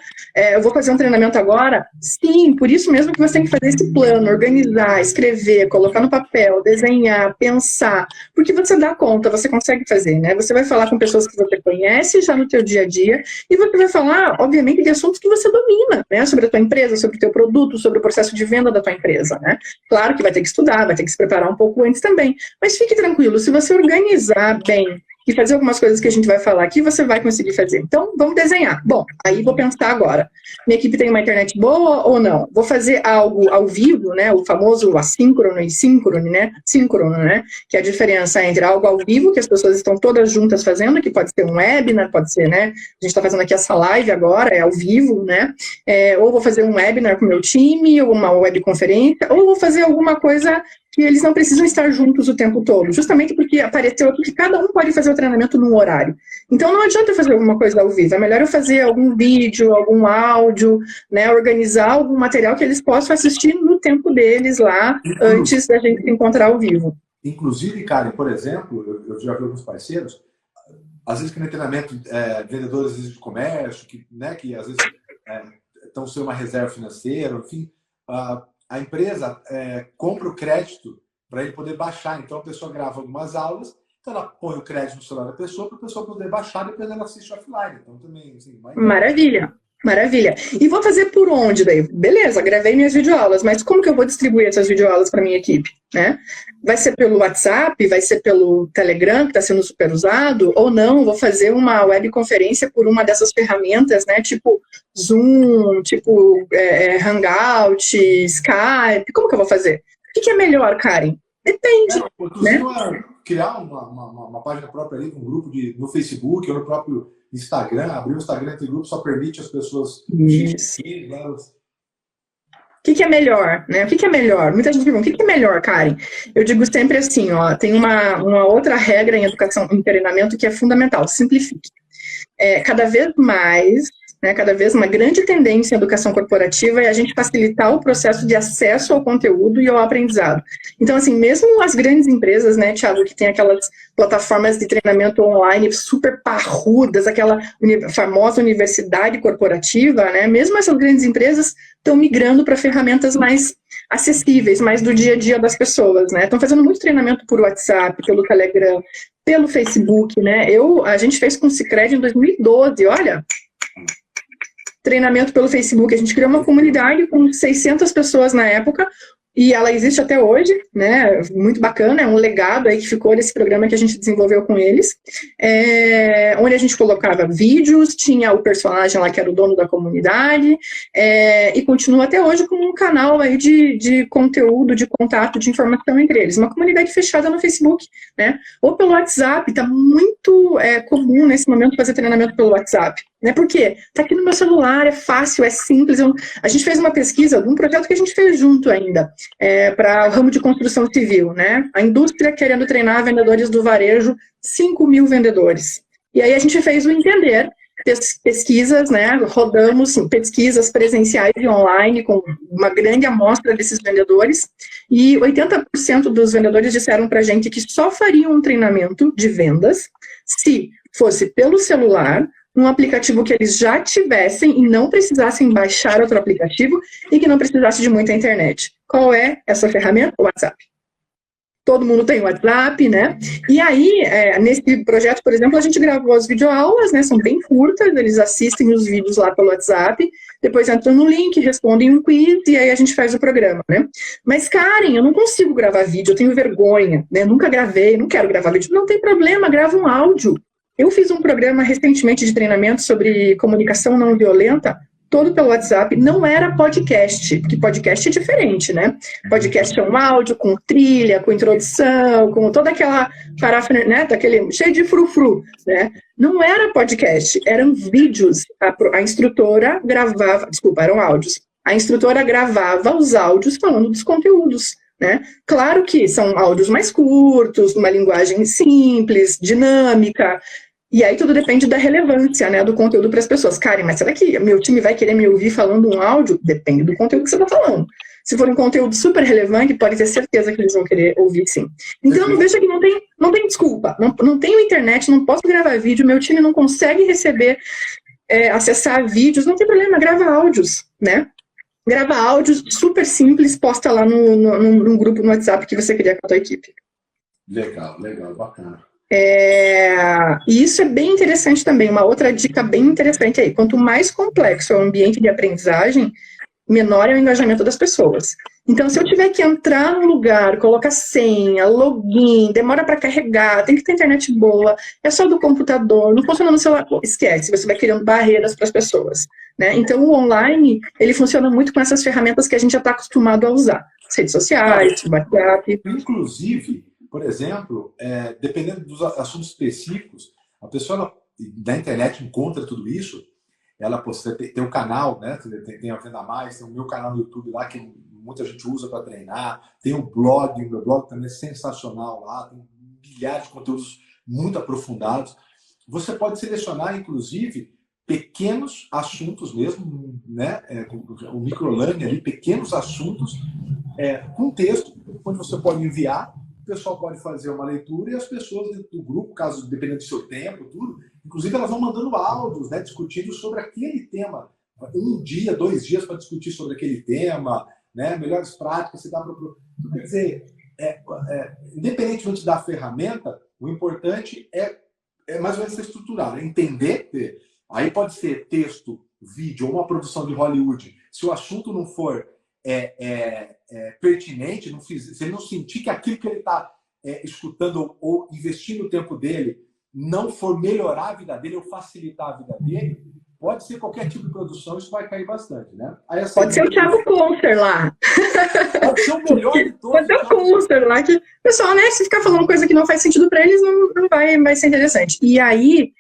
eu vou fazer um treinamento agora? Sim, por isso mesmo que você tem que fazer esse plano, organizar, escrever, colocar no papel, desenhar, pensar, porque você dá conta, você consegue fazer, né? Você vai falar com pessoas que você conhece já no teu dia a dia, e você vai falar, obviamente, de assuntos que você domina, né? Sobre a tua empresa, sobre o teu produto, sobre o processo de venda da tua empresa, né? Claro que vai ter que estudar, vai ter que se preparar um pouco antes também, mas fique tranquilo, se você organizar bem e fazer algumas coisas que a gente vai falar aqui, você vai conseguir fazer. Então, vamos desenhar. Bom, aí vou pensar agora. Minha equipe tem uma internet boa ou não? Vou fazer algo ao vivo, né? O famoso assíncrono e síncrono, né? Síncrono, né? Que é a diferença entre algo ao vivo, que as pessoas estão todas juntas fazendo, que pode ser um webinar, pode ser, né? A gente está fazendo aqui essa live agora, é ao vivo, né? Ou vou fazer um webinar com o meu time, ou uma webconferência, ou vou fazer alguma coisa que eles não precisam estar juntos o tempo todo, justamente porque apareceu aqui que cada um pode fazer o treinamento num horário. Então não adianta fazer alguma coisa ao vivo, é melhor eu fazer algum vídeo, algum áudio, né, organizar algum material que eles possam assistir no tempo deles lá, antes da gente se encontrar ao vivo. Inclusive, Karen, por exemplo, eu já vi alguns parceiros, às vezes que no treinamento, vendedores às vezes, de comércio, que às vezes estão sendo uma reserva financeira, enfim, a empresa compra o crédito para ele poder baixar. Então a pessoa grava algumas aulas, então ela põe o crédito no celular da pessoa para a pessoa poder baixar e depois ela assiste offline. Então também, assim, Maravilha. Maravilha. E vou fazer por onde daí? Beleza, gravei minhas videoaulas, mas como que eu vou distribuir essas videoaulas para minha equipe? Né? Vai ser pelo WhatsApp? Vai ser pelo Telegram, que está sendo super usado? Ou não, vou fazer uma webconferência por uma dessas ferramentas, né? Tipo Zoom, tipo Hangout, Skype. Como que eu vou fazer? O que é melhor, Karen? Depende. Né? Criar uma página própria ali, um grupo no Facebook ou no próprio Instagram, abrir um Instagram entre grupos só permite as pessoas... Isso. O que é melhor, né? O que é melhor? Muita gente pergunta, o que é melhor, Karen? Eu digo sempre assim, ó, tem uma outra regra em educação, em treinamento que é fundamental, simplifique. Cada vez mais, né, cada vez uma grande tendência em educação corporativa é a gente facilitar o processo de acesso ao conteúdo e ao aprendizado. Então, assim, mesmo as grandes empresas, né, Thiago, que tem aquelas plataformas de treinamento online super parrudas, aquela famosa universidade corporativa, né, mesmo essas grandes empresas estão migrando para ferramentas mais acessíveis, mais do dia a dia das pessoas, né, estão fazendo muito treinamento por WhatsApp, pelo Telegram, pelo Facebook, né, a gente fez com o Sicredi em 2012, olha... Treinamento pelo Facebook, a gente criou uma comunidade com 600 pessoas na época, e ela existe até hoje, né, muito bacana, é um legado aí que ficou desse programa que a gente desenvolveu com eles, onde a gente colocava vídeos, tinha o personagem lá que era o dono da comunidade, e continua até hoje como um canal aí de conteúdo, de contato, de informação entre eles, uma comunidade fechada no Facebook, né, ou pelo WhatsApp, tá muito comum nesse momento fazer treinamento pelo WhatsApp, né, por quê? Tá aqui no meu celular, é fácil, é simples, a gente fez uma pesquisa de um projeto que a gente fez junto ainda, para o ramo de construção civil, né? A indústria querendo treinar vendedores do varejo, 5.000 vendedores. E aí a gente fez o entender, pesquisas, né? Rodamos pesquisas presenciais e online com uma grande amostra desses vendedores, e 80% dos vendedores disseram para a gente que só fariam um treinamento de vendas se fosse pelo celular, um aplicativo que eles já tivessem e não precisassem baixar outro aplicativo e que não precisasse de muita internet. Qual é essa ferramenta? O WhatsApp. Todo mundo tem WhatsApp, né? E aí, nesse projeto, por exemplo, a gente gravou as videoaulas, né? São bem curtas, eles assistem os vídeos lá pelo WhatsApp, depois entram no link, respondem um quiz e aí a gente faz o programa, né? Mas, Karen, eu não consigo gravar vídeo, eu tenho vergonha, né? Nunca gravei, não quero gravar vídeo. Não tem problema, grava um áudio. Eu fiz um programa recentemente de treinamento sobre comunicação não violenta, todo pelo WhatsApp, não era podcast, porque podcast é diferente, né? Podcast é um áudio com trilha, com introdução, com toda aquela parafernália, né? Daquele cheio de frufru, né? Não era podcast, eram vídeos. A instrutora gravava, desculpa, eram áudios. A instrutora gravava os áudios falando dos conteúdos, né? Claro que são áudios mais curtos, uma linguagem simples, dinâmica. E aí tudo depende da relevância, né, do conteúdo para as pessoas. Karen, mas será que meu time vai querer me ouvir falando um áudio? Depende do conteúdo que você está falando. Se for um conteúdo super relevante, pode ter certeza que eles vão querer ouvir, sim. Então, eu vejo que não tem desculpa. Não tenho internet, não posso gravar vídeo, meu time não consegue receber, acessar vídeos, não tem problema, grava áudios, né? Grava áudios super simples, posta lá num grupo no WhatsApp que você cria com a tua equipe. Legal, bacana. E isso é bem interessante também, uma outra dica bem interessante aí, quanto mais complexo é o ambiente de aprendizagem, menor é o engajamento das pessoas. Então, se eu tiver que entrar no lugar, colocar senha, login, demora para carregar, tem que ter internet boa, é só do computador, não funciona no celular, esquece, você vai criando barreiras para as pessoas, né? Então, o online, ele funciona muito com essas ferramentas que a gente já está acostumado a usar, as redes sociais, o WhatsApp. Inclusive, por exemplo, dependendo dos assuntos específicos, a pessoa da internet encontra tudo isso, você tem um canal, né? Tem a Venda Mais, tem o meu canal no YouTube lá, que muita gente usa para treinar, tem o meu blog também é sensacional lá, tem milhares de conteúdos muito aprofundados. Você pode selecionar, inclusive, pequenos assuntos mesmo, né? O microlearning ali, pequenos assuntos com texto, onde você pode enviar. pessoal pode fazer uma leitura e as pessoas dentro do grupo, caso dependendo do seu tempo, tudo, inclusive elas vão mandando áudios, né, discutindo sobre aquele tema. 1 dia, 2 dias para discutir sobre aquele tema, né, melhores práticas, se dá para... Então, quer dizer, independentemente da ferramenta, o importante é mais ou menos ser estruturado, é entender. Aí pode ser texto, vídeo ou uma produção de Hollywood. Se o assunto não for pertinente, se ele não sentir que aquilo que ele está escutando ou investindo o tempo dele não for melhorar a vida dele ou facilitar a vida dele, pode ser qualquer tipo de produção, isso vai cair bastante, né? Aí, assim, pode ser o Thiago Concer lá. Pode ser o melhor de todos. Pode ser o Concer lá, que o pessoal, né, se ficar falando coisa que não faz sentido para eles, não vai ser interessante. E aí,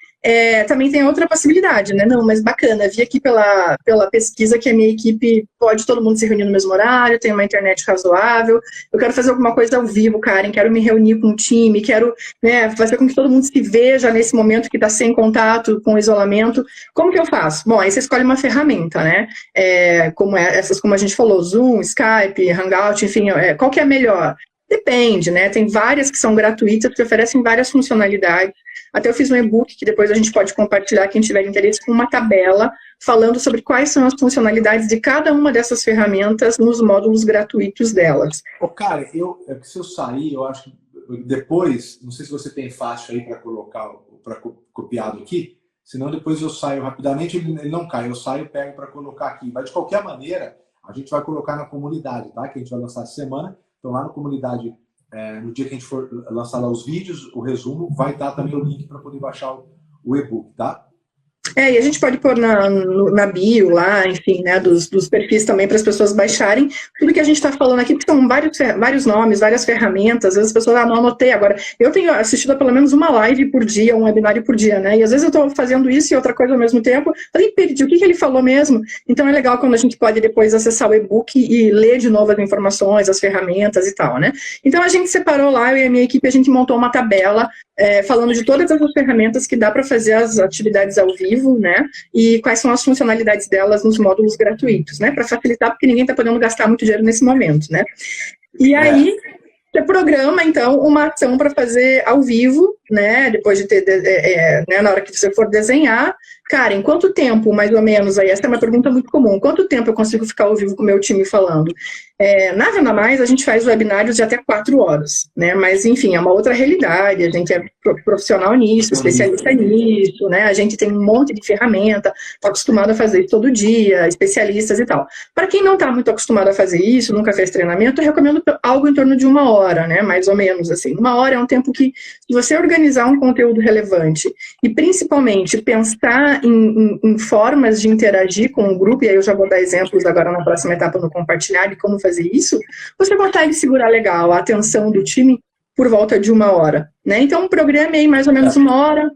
também tem outra possibilidade, né? Não, mas bacana, vi aqui pela pesquisa que a minha equipe pode todo mundo se reunir no mesmo horário, tem uma internet razoável, eu quero fazer alguma coisa ao vivo, Karen, quero me reunir com o time, quero, né, fazer com que todo mundo se veja nesse momento que está sem contato, com isolamento. Como que eu faço? Bom, aí você escolhe uma ferramenta, né? Como a gente falou, Zoom, Skype, Hangout, enfim, qual que é a melhor? Depende, né? Tem várias que são gratuitas, que oferecem várias funcionalidades. Até eu fiz um e-book que depois a gente pode compartilhar, quem tiver interesse, com uma tabela falando sobre quais são as funcionalidades de cada uma dessas ferramentas nos módulos gratuitos delas. Cara, se eu sair, eu acho que depois, não sei se você tem faixa aí para colocar, para copiado aqui, senão depois eu saio rapidamente, ele não cai, eu saio e pego para colocar aqui. Mas de qualquer maneira, a gente vai colocar na comunidade, tá? Que a gente vai lançar essa semana. Então lá na comunidade, no dia que a gente for lançar lá os vídeos, o resumo, vai estar também o link para poder baixar o e-book, tá? E a gente pode pôr na bio lá, enfim, né, dos perfis também para as pessoas baixarem. Tudo que a gente está falando aqui, que são vários nomes, várias ferramentas, às vezes as pessoas, não anotei agora. Eu tenho assistido a pelo menos uma live por dia, um webinário por dia, né, e às vezes eu estou fazendo isso e outra coisa ao mesmo tempo, falei, perdi, o que ele falou mesmo? Então é legal quando a gente pode depois acessar o e-book e ler de novo as informações, as ferramentas e tal, né. Então a gente separou lá, eu e a minha equipe, a gente montou uma tabela falando de todas as ferramentas que dá para fazer as atividades ao vivo, né, e quais são as funcionalidades delas nos módulos gratuitos, né, para facilitar, porque ninguém está podendo gastar muito dinheiro nesse momento, né. E aí, você programa, então, uma ação para fazer ao vivo, né, depois de ter, né, na hora que você for desenhar. Karen, quanto tempo, mais ou menos, aí, essa é uma pergunta muito comum, quanto tempo eu consigo ficar ao vivo com o meu time falando? Na Venda Mais, a gente faz webinários de até 4 horas, né, mas, enfim, é uma outra realidade, a gente é profissional nisso, especialista nisso, né, a gente tem um monte de ferramenta, está acostumado a fazer isso todo dia, especialistas e tal. Para quem não está muito acostumado a fazer isso, nunca fez treinamento, eu recomendo algo em torno de 1 hora, né, mais ou menos, assim. 1 hora é um tempo que, se você organizar um conteúdo relevante e, principalmente, pensar em formas de interagir com o grupo, e aí eu já vou dar exemplos agora na próxima etapa no compartilhar de como fazer isso, você consegue segurar legal a atenção do time por volta de 1 hora, né? Então, programe aí mais ou menos 1 hora,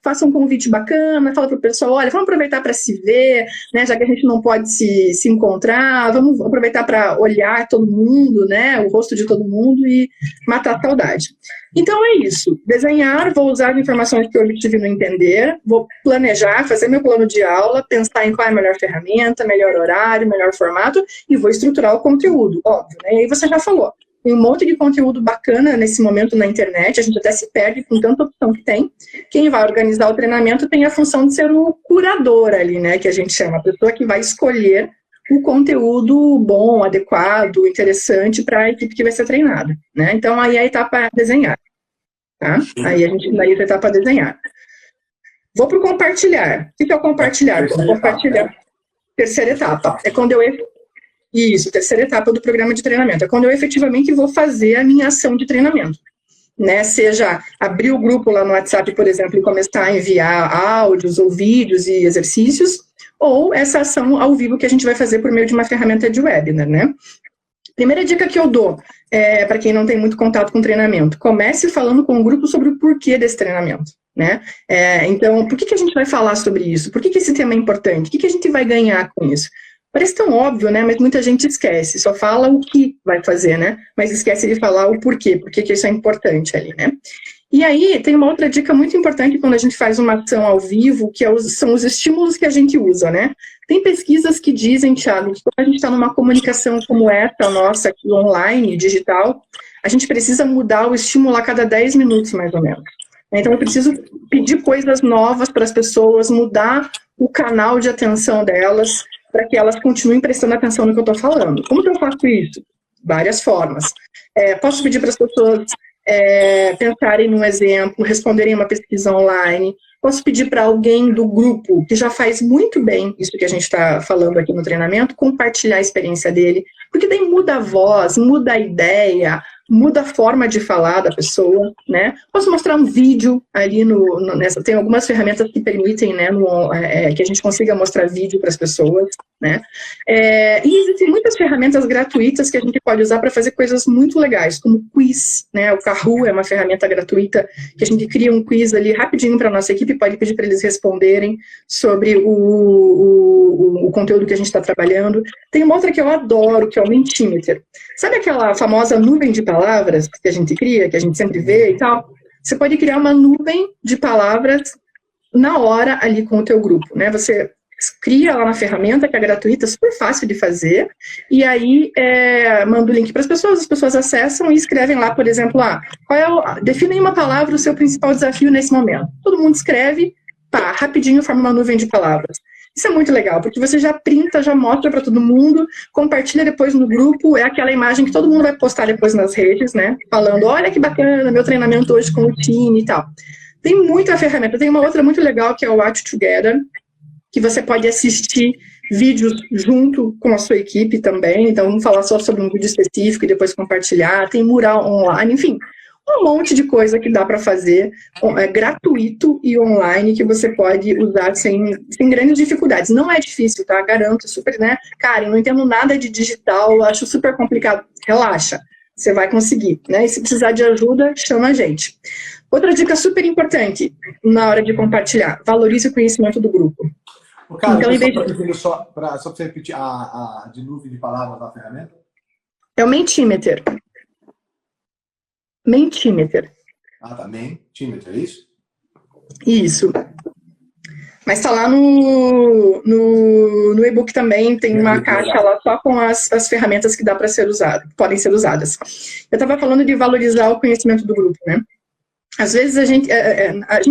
faça um convite bacana, fala para o pessoal, olha, vamos aproveitar para se ver, né, já que a gente não pode se encontrar, vamos aproveitar para olhar todo mundo, né, o rosto de todo mundo e matar a saudade. Então é isso, desenhar, vou usar as informações que eu tive no entender, vou planejar, fazer meu plano de aula, pensar em qual é a melhor ferramenta, melhor horário, melhor formato, e vou estruturar o conteúdo, óbvio, né, e aí você já falou. Tem um monte de conteúdo bacana nesse momento na internet, a gente até se perde com tanta opção que tem. Quem vai organizar o treinamento tem a função de ser o curador ali, né, que a gente chama, a pessoa que vai escolher o conteúdo bom, adequado, interessante para a equipe que vai ser treinada, né. Então, aí a etapa é desenhar, tá? Aí a gente vai para a etapa desenhar. Vou para o compartilhar. O que é o compartilhar? Compartilhar. Terceira etapa. É quando eu... Isso, terceira etapa do programa de treinamento. É quando eu efetivamente vou fazer a minha ação de treinamento, né? Seja abrir o grupo lá no WhatsApp, por exemplo, e começar a enviar áudios ou vídeos e exercícios, ou essa ação ao vivo que a gente vai fazer por meio de uma ferramenta de webinar, né? Primeira dica que eu dou, para quem não tem muito contato com treinamento, comece falando com o grupo sobre o porquê desse treinamento, né? Então, por que a gente vai falar sobre isso? Por que esse tema é importante? O que a gente vai ganhar com isso? Parece tão óbvio, né? Mas muita gente esquece, só fala o que vai fazer, né? Mas esquece de falar o porquê, porque que isso é importante ali, né? E aí, tem uma outra dica muito importante quando a gente faz uma ação ao vivo, que são os estímulos que a gente usa, né? Tem pesquisas que dizem, Thiago, que quando a gente está numa comunicação como essa nossa aqui online, digital, a gente precisa mudar o estímulo a cada 10 minutos, mais ou menos. Então, eu preciso pedir coisas novas para as pessoas, mudar o canal de atenção delas, para que elas continuem prestando atenção no que eu estou falando. Como que eu faço isso? Várias formas. Posso pedir para as pessoas pensarem num exemplo, responderem uma pesquisa online. Posso pedir para alguém do grupo, que já faz muito bem isso que a gente está falando aqui no treinamento, compartilhar a experiência dele, porque daí muda a voz, muda a ideia, muda a forma de falar da pessoa, né? Posso mostrar um vídeo ali nessa. Tem algumas ferramentas que permitem, né, que a gente consiga mostrar vídeo para as pessoas, né? E existem muitas ferramentas gratuitas que a gente pode usar para fazer coisas muito legais, como quiz, né? O Kahoot é uma ferramenta gratuita que a gente cria um quiz ali rapidinho para a nossa equipe, pode pedir para eles responderem sobre o conteúdo que a gente está trabalhando. Tem uma outra que eu adoro, que é o Mentimeter. Sabe aquela famosa nuvem de palavras que a gente cria, que a gente sempre vê e tal? Você pode criar uma nuvem de palavras na hora ali com o teu grupo, né? Você cria lá na ferramenta, que é gratuita, super fácil de fazer, e aí manda o link para as pessoas acessam e escrevem lá, por exemplo, define em uma palavra o seu principal desafio nesse momento. Todo mundo escreve, rapidinho forma uma nuvem de palavras. Isso é muito legal, porque você já printa, já mostra para todo mundo, compartilha depois no grupo, é aquela imagem que todo mundo vai postar depois nas redes, né? Falando, olha que bacana, meu treinamento hoje com o time e tal. Tem muita ferramenta, tem uma outra muito legal que é o Watch Together, que você pode assistir vídeos junto com a sua equipe também, então vamos falar só sobre um vídeo específico e depois compartilhar, tem mural online, enfim, um monte de coisa que dá para fazer gratuito e online que você pode usar sem grandes dificuldades. Não é difícil, tá? Garanto, super, né? Karen, não entendo nada de digital, acho super complicado. Relaxa, você vai conseguir, né? E se precisar de ajuda, chama a gente. Outra dica super importante na hora de compartilhar, valorize o conhecimento do grupo. Cara, então, só para você repetir de nuvem de palavras da ferramenta? É o Mentimeter. Mentimeter. Tá. Mentimeter, é isso? Isso. Mas está lá no e-book também, tem uma caixa lá só com as ferramentas que dá para ser usado, podem ser usadas. Eu estava falando de valorizar o conhecimento do grupo, né? Às vezes a gente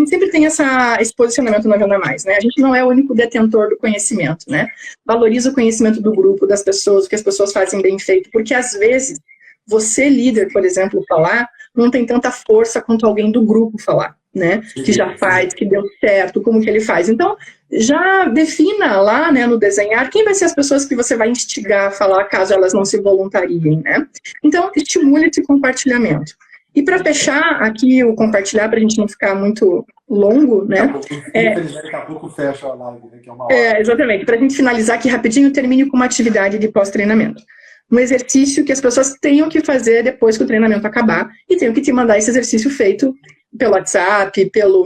sempre tem esse posicionamento na Venda Mais, né? A gente não é o único detentor do conhecimento, né? Valoriza o conhecimento do grupo, das pessoas, o que as pessoas fazem bem feito, porque às vezes você, líder, por exemplo, falar, não tem tanta força quanto alguém do grupo falar, né? Que já faz, que deu certo, como que ele faz. Então, já defina lá, né, no desenhar, quem vai ser as pessoas que você vai instigar a falar, caso elas não se voluntariem, né? Então, estimule esse compartilhamento. E para fechar aqui o compartilhar, para a gente não ficar muito longo, né? Daqui a pouco fecha a live, né? Que é uma hora. Exatamente. Para a gente finalizar aqui rapidinho, termine com uma atividade de pós-treinamento. Um exercício que as pessoas tenham que fazer depois que o treinamento acabar e tenham que te mandar esse exercício feito pelo WhatsApp, pelo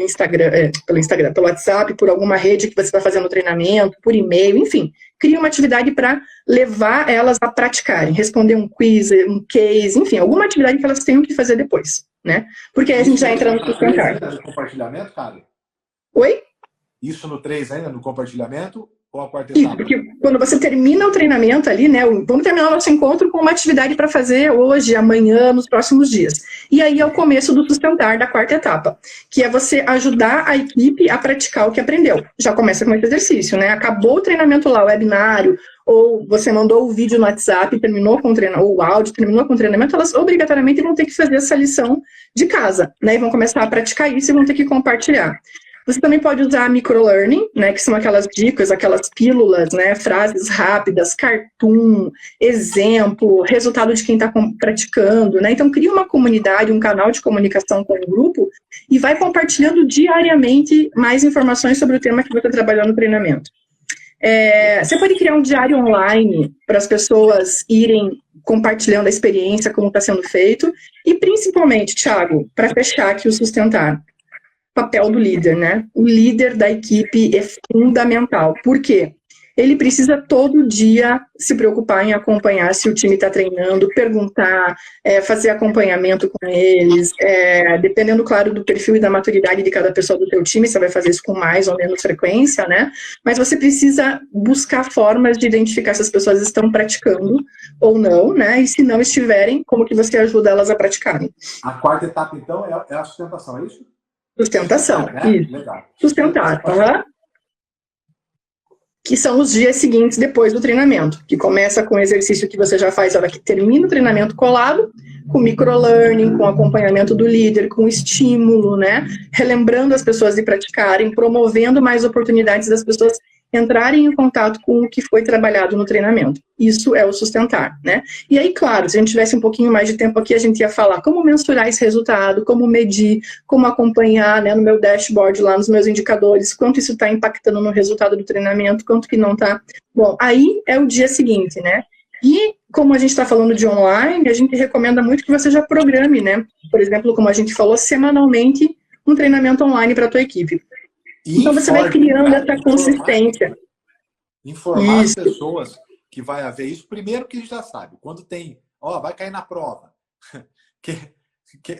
WhatsApp, por alguma rede que você está fazendo o treinamento, por e-mail, enfim. Cria uma atividade para levar elas a praticarem, responder um quiz, um case, enfim, alguma atividade que elas tenham que fazer depois, né? Porque aí a gente já entra no sustentar. No compartilhamento, cara? Oi? Isso no 3 ainda, no compartilhamento? Ou a quarta Isso, etapa? porque quando você termina o treinamento ali, né, vamos terminar o nosso encontro com uma atividade para fazer hoje, amanhã, nos próximos dias. E aí é o começo do sustentar da quarta etapa, que é você ajudar a equipe a praticar o que aprendeu. Já começa com esse exercício, né? Acabou o treinamento lá, o webinário, ou você mandou o vídeo no WhatsApp, terminou com o treinamento, ou o áudio, terminou com o treinamento, elas obrigatoriamente vão ter que fazer essa lição de casa, né? E vão começar a praticar isso e vão ter que compartilhar. Você também pode usar microlearning, né, que são aquelas dicas, aquelas pílulas, né, frases rápidas, cartoon, exemplo, resultado de quem está praticando, né? Então, cria uma comunidade, um canal de comunicação com o grupo e vai compartilhando diariamente mais informações sobre o tema que você está trabalhando no treinamento. Você pode criar um diário online para as pessoas irem compartilhando a experiência, como está sendo feito. E, principalmente, Thiago, para fechar aqui o sustentar, papel do líder, né? O líder da equipe é fundamental. Por quê? ele precisa todo dia se preocupar em acompanhar se o time está treinando, perguntar, fazer acompanhamento com eles, dependendo, claro, do perfil e da maturidade de cada pessoa do teu time, você vai fazer isso com mais ou menos frequência, né? Mas você precisa buscar formas de identificar se as pessoas estão praticando ou não, né? E se não estiverem, como que você ajuda elas a praticarem. A quarta etapa, então, é a sustentação, é isso? Sustentação, né? isso. Legal. Sustentar, que são os dias seguintes depois do treinamento, que começa com o exercício que você já faz na hora que termina o treinamento colado, com microlearning, com acompanhamento do líder, com estímulo, né? Relembrando as pessoas de praticarem, promovendo mais oportunidades das pessoas entrarem em contato com o que foi trabalhado no treinamento. Isso é o sustentar, né? E aí, claro, se a gente tivesse um pouquinho mais de tempo aqui, a gente ia falar como mensurar esse resultado, como medir, como acompanhar, né, no meu dashboard lá, nos meus indicadores, quanto isso está impactando no resultado do treinamento, quanto que não está. Bom, aí é o dia seguinte, né? E como a gente está falando de online, a gente recomenda muito que você já programe, né? Por exemplo, como a gente falou, semanalmente, um treinamento online para a tua equipe. Então você vai criando essa consistência. Informar as pessoas que vai haver isso. Primeiro que a gente já sabe, quando tem, vai cair na prova.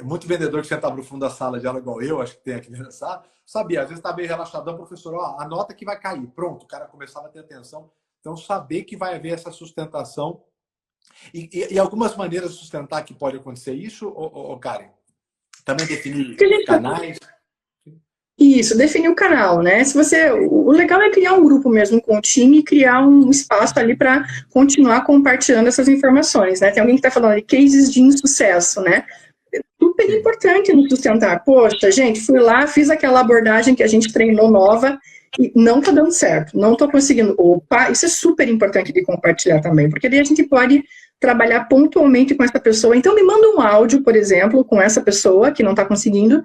Muito vendedor que sentava no fundo da sala de aula, igual eu, acho que tem aqui nessa sala, sabia, às vezes está bem relaxadão, professor, anota que vai cair. Pronto, o cara começava a ter atenção. Então, saber que vai haver essa sustentação. E algumas maneiras de sustentar que pode acontecer isso, Karen? Também definir canais. Isso, definir o canal, né? O legal é criar um grupo mesmo com o time e criar um espaço ali para continuar compartilhando essas informações, né? Tem alguém que está falando de cases de insucesso, né? É super importante no sustentar. Poxa, gente, fui lá, fiz aquela abordagem que a gente treinou nova e não está dando certo, não estou conseguindo. Opa, isso é super importante de compartilhar também, porque daí a gente pode trabalhar pontualmente com essa pessoa. Então, me manda um áudio, por exemplo, com essa pessoa que não está conseguindo,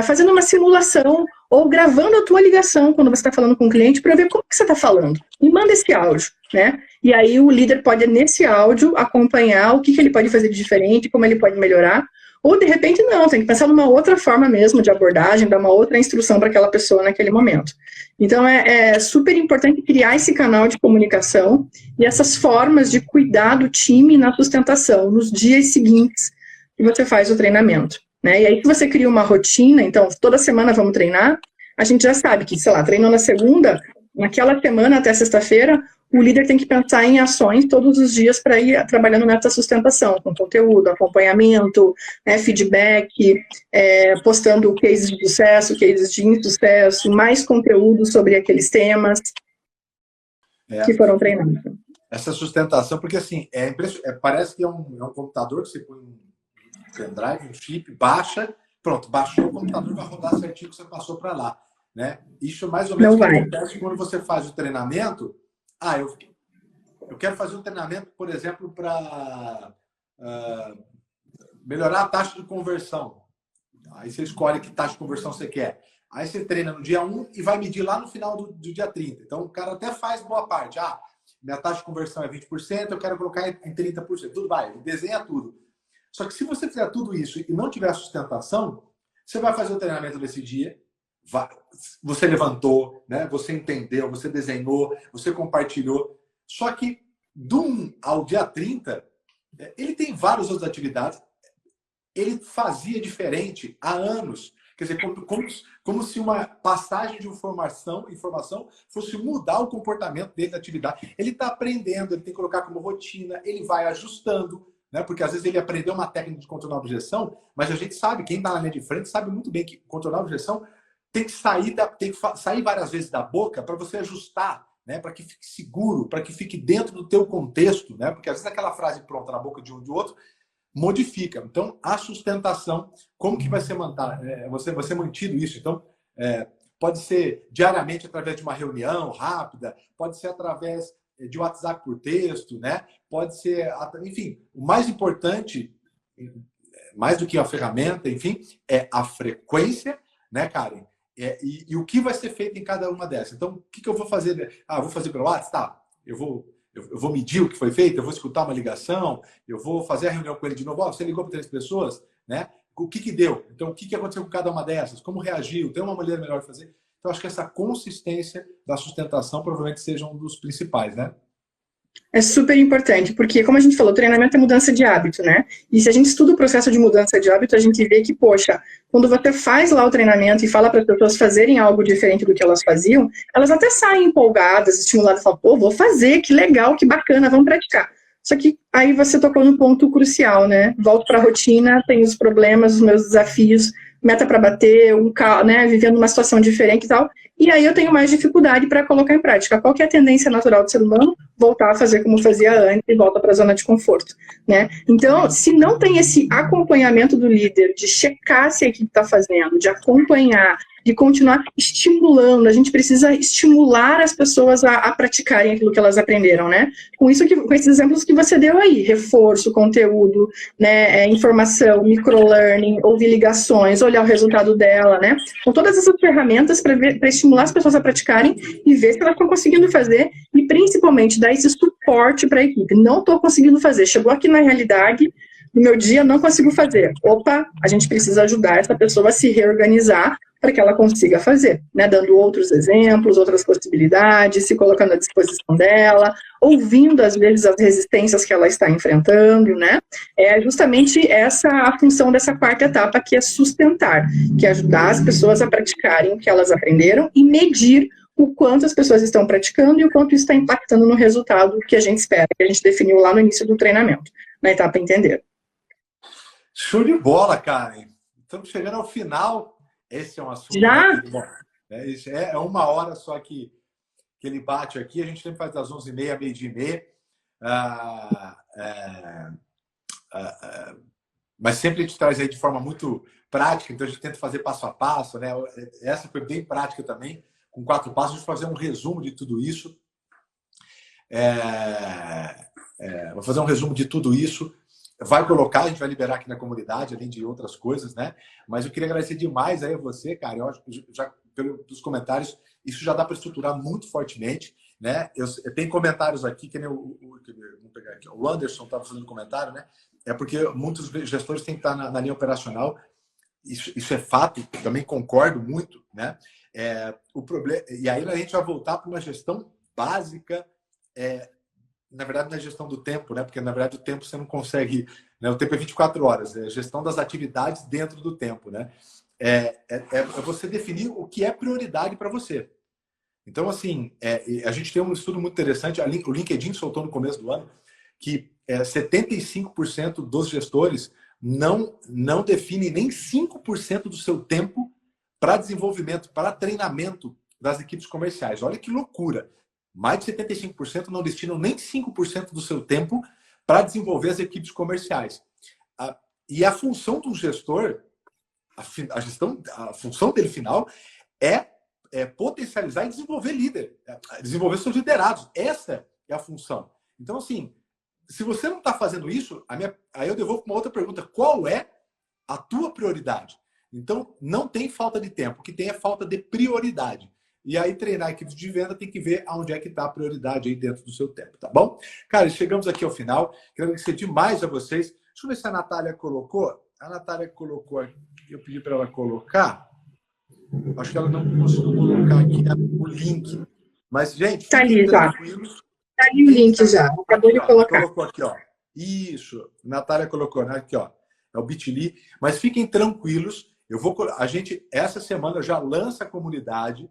fazendo uma simulação ou gravando a tua ligação quando você está falando com o cliente para ver como que você está falando. E manda esse áudio, né? E aí o líder pode, nesse áudio, acompanhar o que ele pode fazer de diferente, como ele pode melhorar. Ou, de repente, não, tem que pensar numa outra forma mesmo de abordagem, dar uma outra instrução para aquela pessoa naquele momento. Então, é super importante criar esse canal de comunicação e essas formas de cuidar do time na sustentação, nos dias seguintes que você faz o treinamento. Né? E aí que você cria uma rotina, então, toda semana vamos treinar, a gente já sabe que, sei lá, treinou na segunda, naquela semana até sexta-feira, o líder tem que pensar em ações todos os dias para ir trabalhando nessa sustentação, com conteúdo, acompanhamento, né, feedback, postando cases de sucesso, cases de insucesso, mais conteúdo sobre aqueles temas que foram treinados. Essa sustentação, porque assim, parece que é um computador que você põe um pendrive, um chip, baixa, pronto, baixou o computador, vai rodar certinho que você passou para lá. Né? Isso mais ou menos acontece quando você faz o treinamento. Eu quero fazer um treinamento, por exemplo, para melhorar a taxa de conversão. Aí você escolhe que taxa de conversão você quer. Aí você treina no dia 1 e vai medir lá no final do dia 30. Então o cara até faz boa parte. Minha taxa de conversão é 20%, eu quero colocar em 30%. Tudo vai, ele desenha tudo. Só que se você fizer tudo isso e não tiver sustentação, você vai fazer o treinamento desse dia, você levantou, né? Você entendeu, você desenhou, você compartilhou. Só que do 1 ao dia 30, ele tem várias outras atividades. Ele fazia diferente há anos. Quer dizer, como se uma passagem de informação fosse mudar o comportamento dele da atividade. Ele está aprendendo, ele tem que colocar como rotina, ele vai ajustando. Né? Porque às vezes ele aprendeu uma técnica de controlar a objeção, mas a gente sabe, quem está na linha de frente sabe muito bem que controlar a objeção tem que sair várias vezes da boca para você ajustar, né? Para que fique seguro, para que fique dentro do teu contexto, né? Porque às vezes aquela frase pronta na boca de um e do outro modifica. Então, a sustentação, como que vai ser mantido isso? Então, pode ser diariamente através de uma reunião rápida, pode ser através de WhatsApp por texto, né? Pode ser, enfim, o mais importante, mais do que a ferramenta, enfim, é a frequência, né, Karen? E o que vai ser feito em cada uma dessas. Então, o que eu vou fazer? Vou fazer pelo WhatsApp? Tá. Eu vou medir o que foi feito, eu vou escutar uma ligação, eu vou fazer a reunião com ele de novo. Você ligou para 3 pessoas, né? O que deu? Então, o que aconteceu com cada uma dessas? Como reagiu? Tem uma maneira melhor de fazer? Então, acho que essa consistência da sustentação provavelmente seja um dos principais, né? É super importante, porque, como a gente falou, treinamento é mudança de hábito, né? E se a gente estuda o processo de mudança de hábito, a gente vê que, poxa, quando você faz lá o treinamento e fala para as pessoas fazerem algo diferente do que elas faziam, elas até saem empolgadas, estimuladas, falam, pô, vou fazer, que legal, que bacana, vamos praticar. Só que aí você tocou no ponto crucial, né? Volto para a rotina, tenho os problemas, os meus desafios, meta para bater, né, vivendo uma situação diferente e tal, e aí eu tenho mais dificuldade para colocar em prática. Qual que é a tendência natural do ser humano? Voltar a fazer como fazia antes e volta para a zona de conforto, né? Então, se não tem esse acompanhamento do líder, de checar se a equipe está fazendo, de acompanhar, de continuar estimulando, a gente precisa estimular as pessoas a praticarem aquilo que elas aprenderam, né? Com esses exemplos que você deu aí, reforço, conteúdo, né, informação, microlearning, ouvir ligações, olhar o resultado dela, né? Com todas essas ferramentas para estimular as pessoas a praticarem e ver se elas estão conseguindo fazer e principalmente dar esse suporte para a equipe. Não estou conseguindo fazer, chegou aqui na realidade, no meu dia não consigo fazer. Opa, a gente precisa ajudar essa pessoa a se reorganizar para que ela consiga fazer, né? Dando outros exemplos, outras possibilidades, se colocando à disposição dela, ouvindo, às vezes, as resistências que ela está enfrentando, né? É justamente essa a função dessa quarta etapa, que é sustentar, que é ajudar as pessoas a praticarem o que elas aprenderam e medir o quanto as pessoas estão praticando e o quanto isso está impactando no resultado que a gente espera, que a gente definiu lá no início do treinamento, na etapa entender. Show de bola, Karen. Estamos chegando ao final. Esse é um assunto... Já? Bom, é uma hora só que ele bate aqui. A gente sempre faz das 11h30, meio-dia e meia. Mas sempre a gente traz aí de forma muito prática. Então, a gente tenta fazer passo a passo, né? Essa foi bem prática também. Com 4 passos, a gente vai fazer um resumo de tudo isso. Vou fazer um resumo de tudo isso. Vai colocar, a gente vai liberar aqui na comunidade, além de outras coisas, né? Mas eu queria agradecer demais aí a você, cara. Eu acho que já pelos comentários, isso já dá para estruturar muito fortemente, né? Eu tenho comentários aqui, que nem vamos pegar aqui, o Anderson estava fazendo comentário, né? É porque muitos gestores têm que estar na linha operacional. Isso é fato, também concordo muito, né? O problema, e aí a gente vai voltar para uma gestão básica, na verdade, na gestão do tempo, né? Porque, na verdade, o tempo você não consegue... Né? O tempo é 24 horas. É a gestão das atividades dentro do tempo, né? É você definir o que é prioridade para você. Então, assim, a gente tem um estudo muito interessante. O LinkedIn soltou no começo do ano que 75% dos gestores não definem nem 5% do seu tempo para desenvolvimento, para treinamento das equipes comerciais. Olha que loucura! Mais de 75% não destinam nem 5% do seu tempo para desenvolver as equipes comerciais. E a função do gestor, a função dele final é potencializar e desenvolver líder, desenvolver seus liderados. Essa é a função. Então, assim, se você não está fazendo isso, aí eu devolvo uma outra pergunta. Qual é a tua prioridade? Então, não tem falta de tempo. O que tem é falta de prioridade. E aí, treinar equipes de venda tem que ver aonde é que está a prioridade aí dentro do seu tempo, tá bom? Cara, chegamos aqui ao final. Quero agradecer demais a vocês. Deixa eu ver se a Natália colocou. A Natália colocou aqui. Eu pedi para ela colocar. Acho que ela não conseguiu colocar aqui o link. Mas, gente, Tá ali já. Tá ali o link já. Acabou de colocar. Colocou aqui, ó. Isso. Natália colocou, né? Aqui, ó. É o Bit.ly. Mas fiquem tranquilos. A gente, essa semana, já lança a comunidade.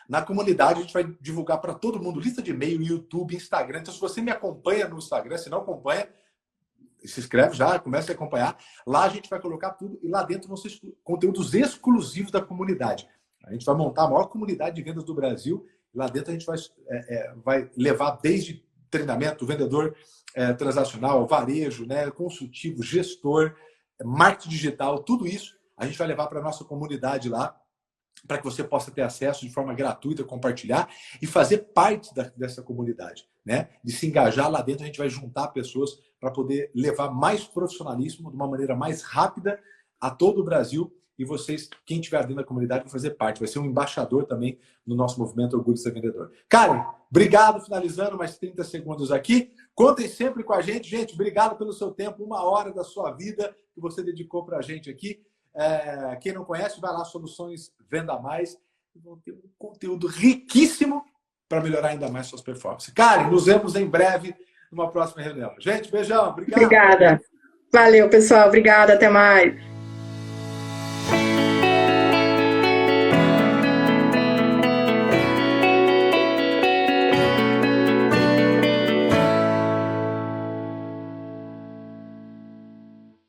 Na comunidade, a gente vai divulgar para todo mundo lista de e-mail, YouTube, Instagram. Então, se você me acompanha no Instagram, se não acompanha, se inscreve já, comece a acompanhar. Lá a gente vai colocar tudo e lá dentro vão ser conteúdos exclusivos da comunidade. A gente vai montar a maior comunidade de vendas do Brasil. Lá dentro a gente vai levar desde treinamento, vendedor transacional, varejo, né, consultivo, gestor, marketing digital, tudo isso a gente vai levar para a nossa comunidade lá, para que você possa ter acesso de forma gratuita, compartilhar e fazer parte dessa comunidade, né? De se engajar lá dentro, a gente vai juntar pessoas para poder levar mais profissionalismo de uma maneira mais rápida a todo o Brasil. E vocês, quem estiver dentro da comunidade, vai fazer parte, vai ser um embaixador também no nosso movimento Orgulho de Ser Vendedor. Karen, obrigado, finalizando mais 30 segundos aqui. Contem sempre com a gente. Gente, obrigado pelo seu tempo, 1 hora da sua vida que você dedicou para a gente aqui. Quem não conhece, vai lá, Soluções Venda Mais. e vão ter um conteúdo riquíssimo para melhorar ainda mais suas performances. Karen, nos vemos em breve numa próxima reunião. Gente, beijão, obrigado. Obrigada. Valeu, pessoal. Obrigada. Até mais.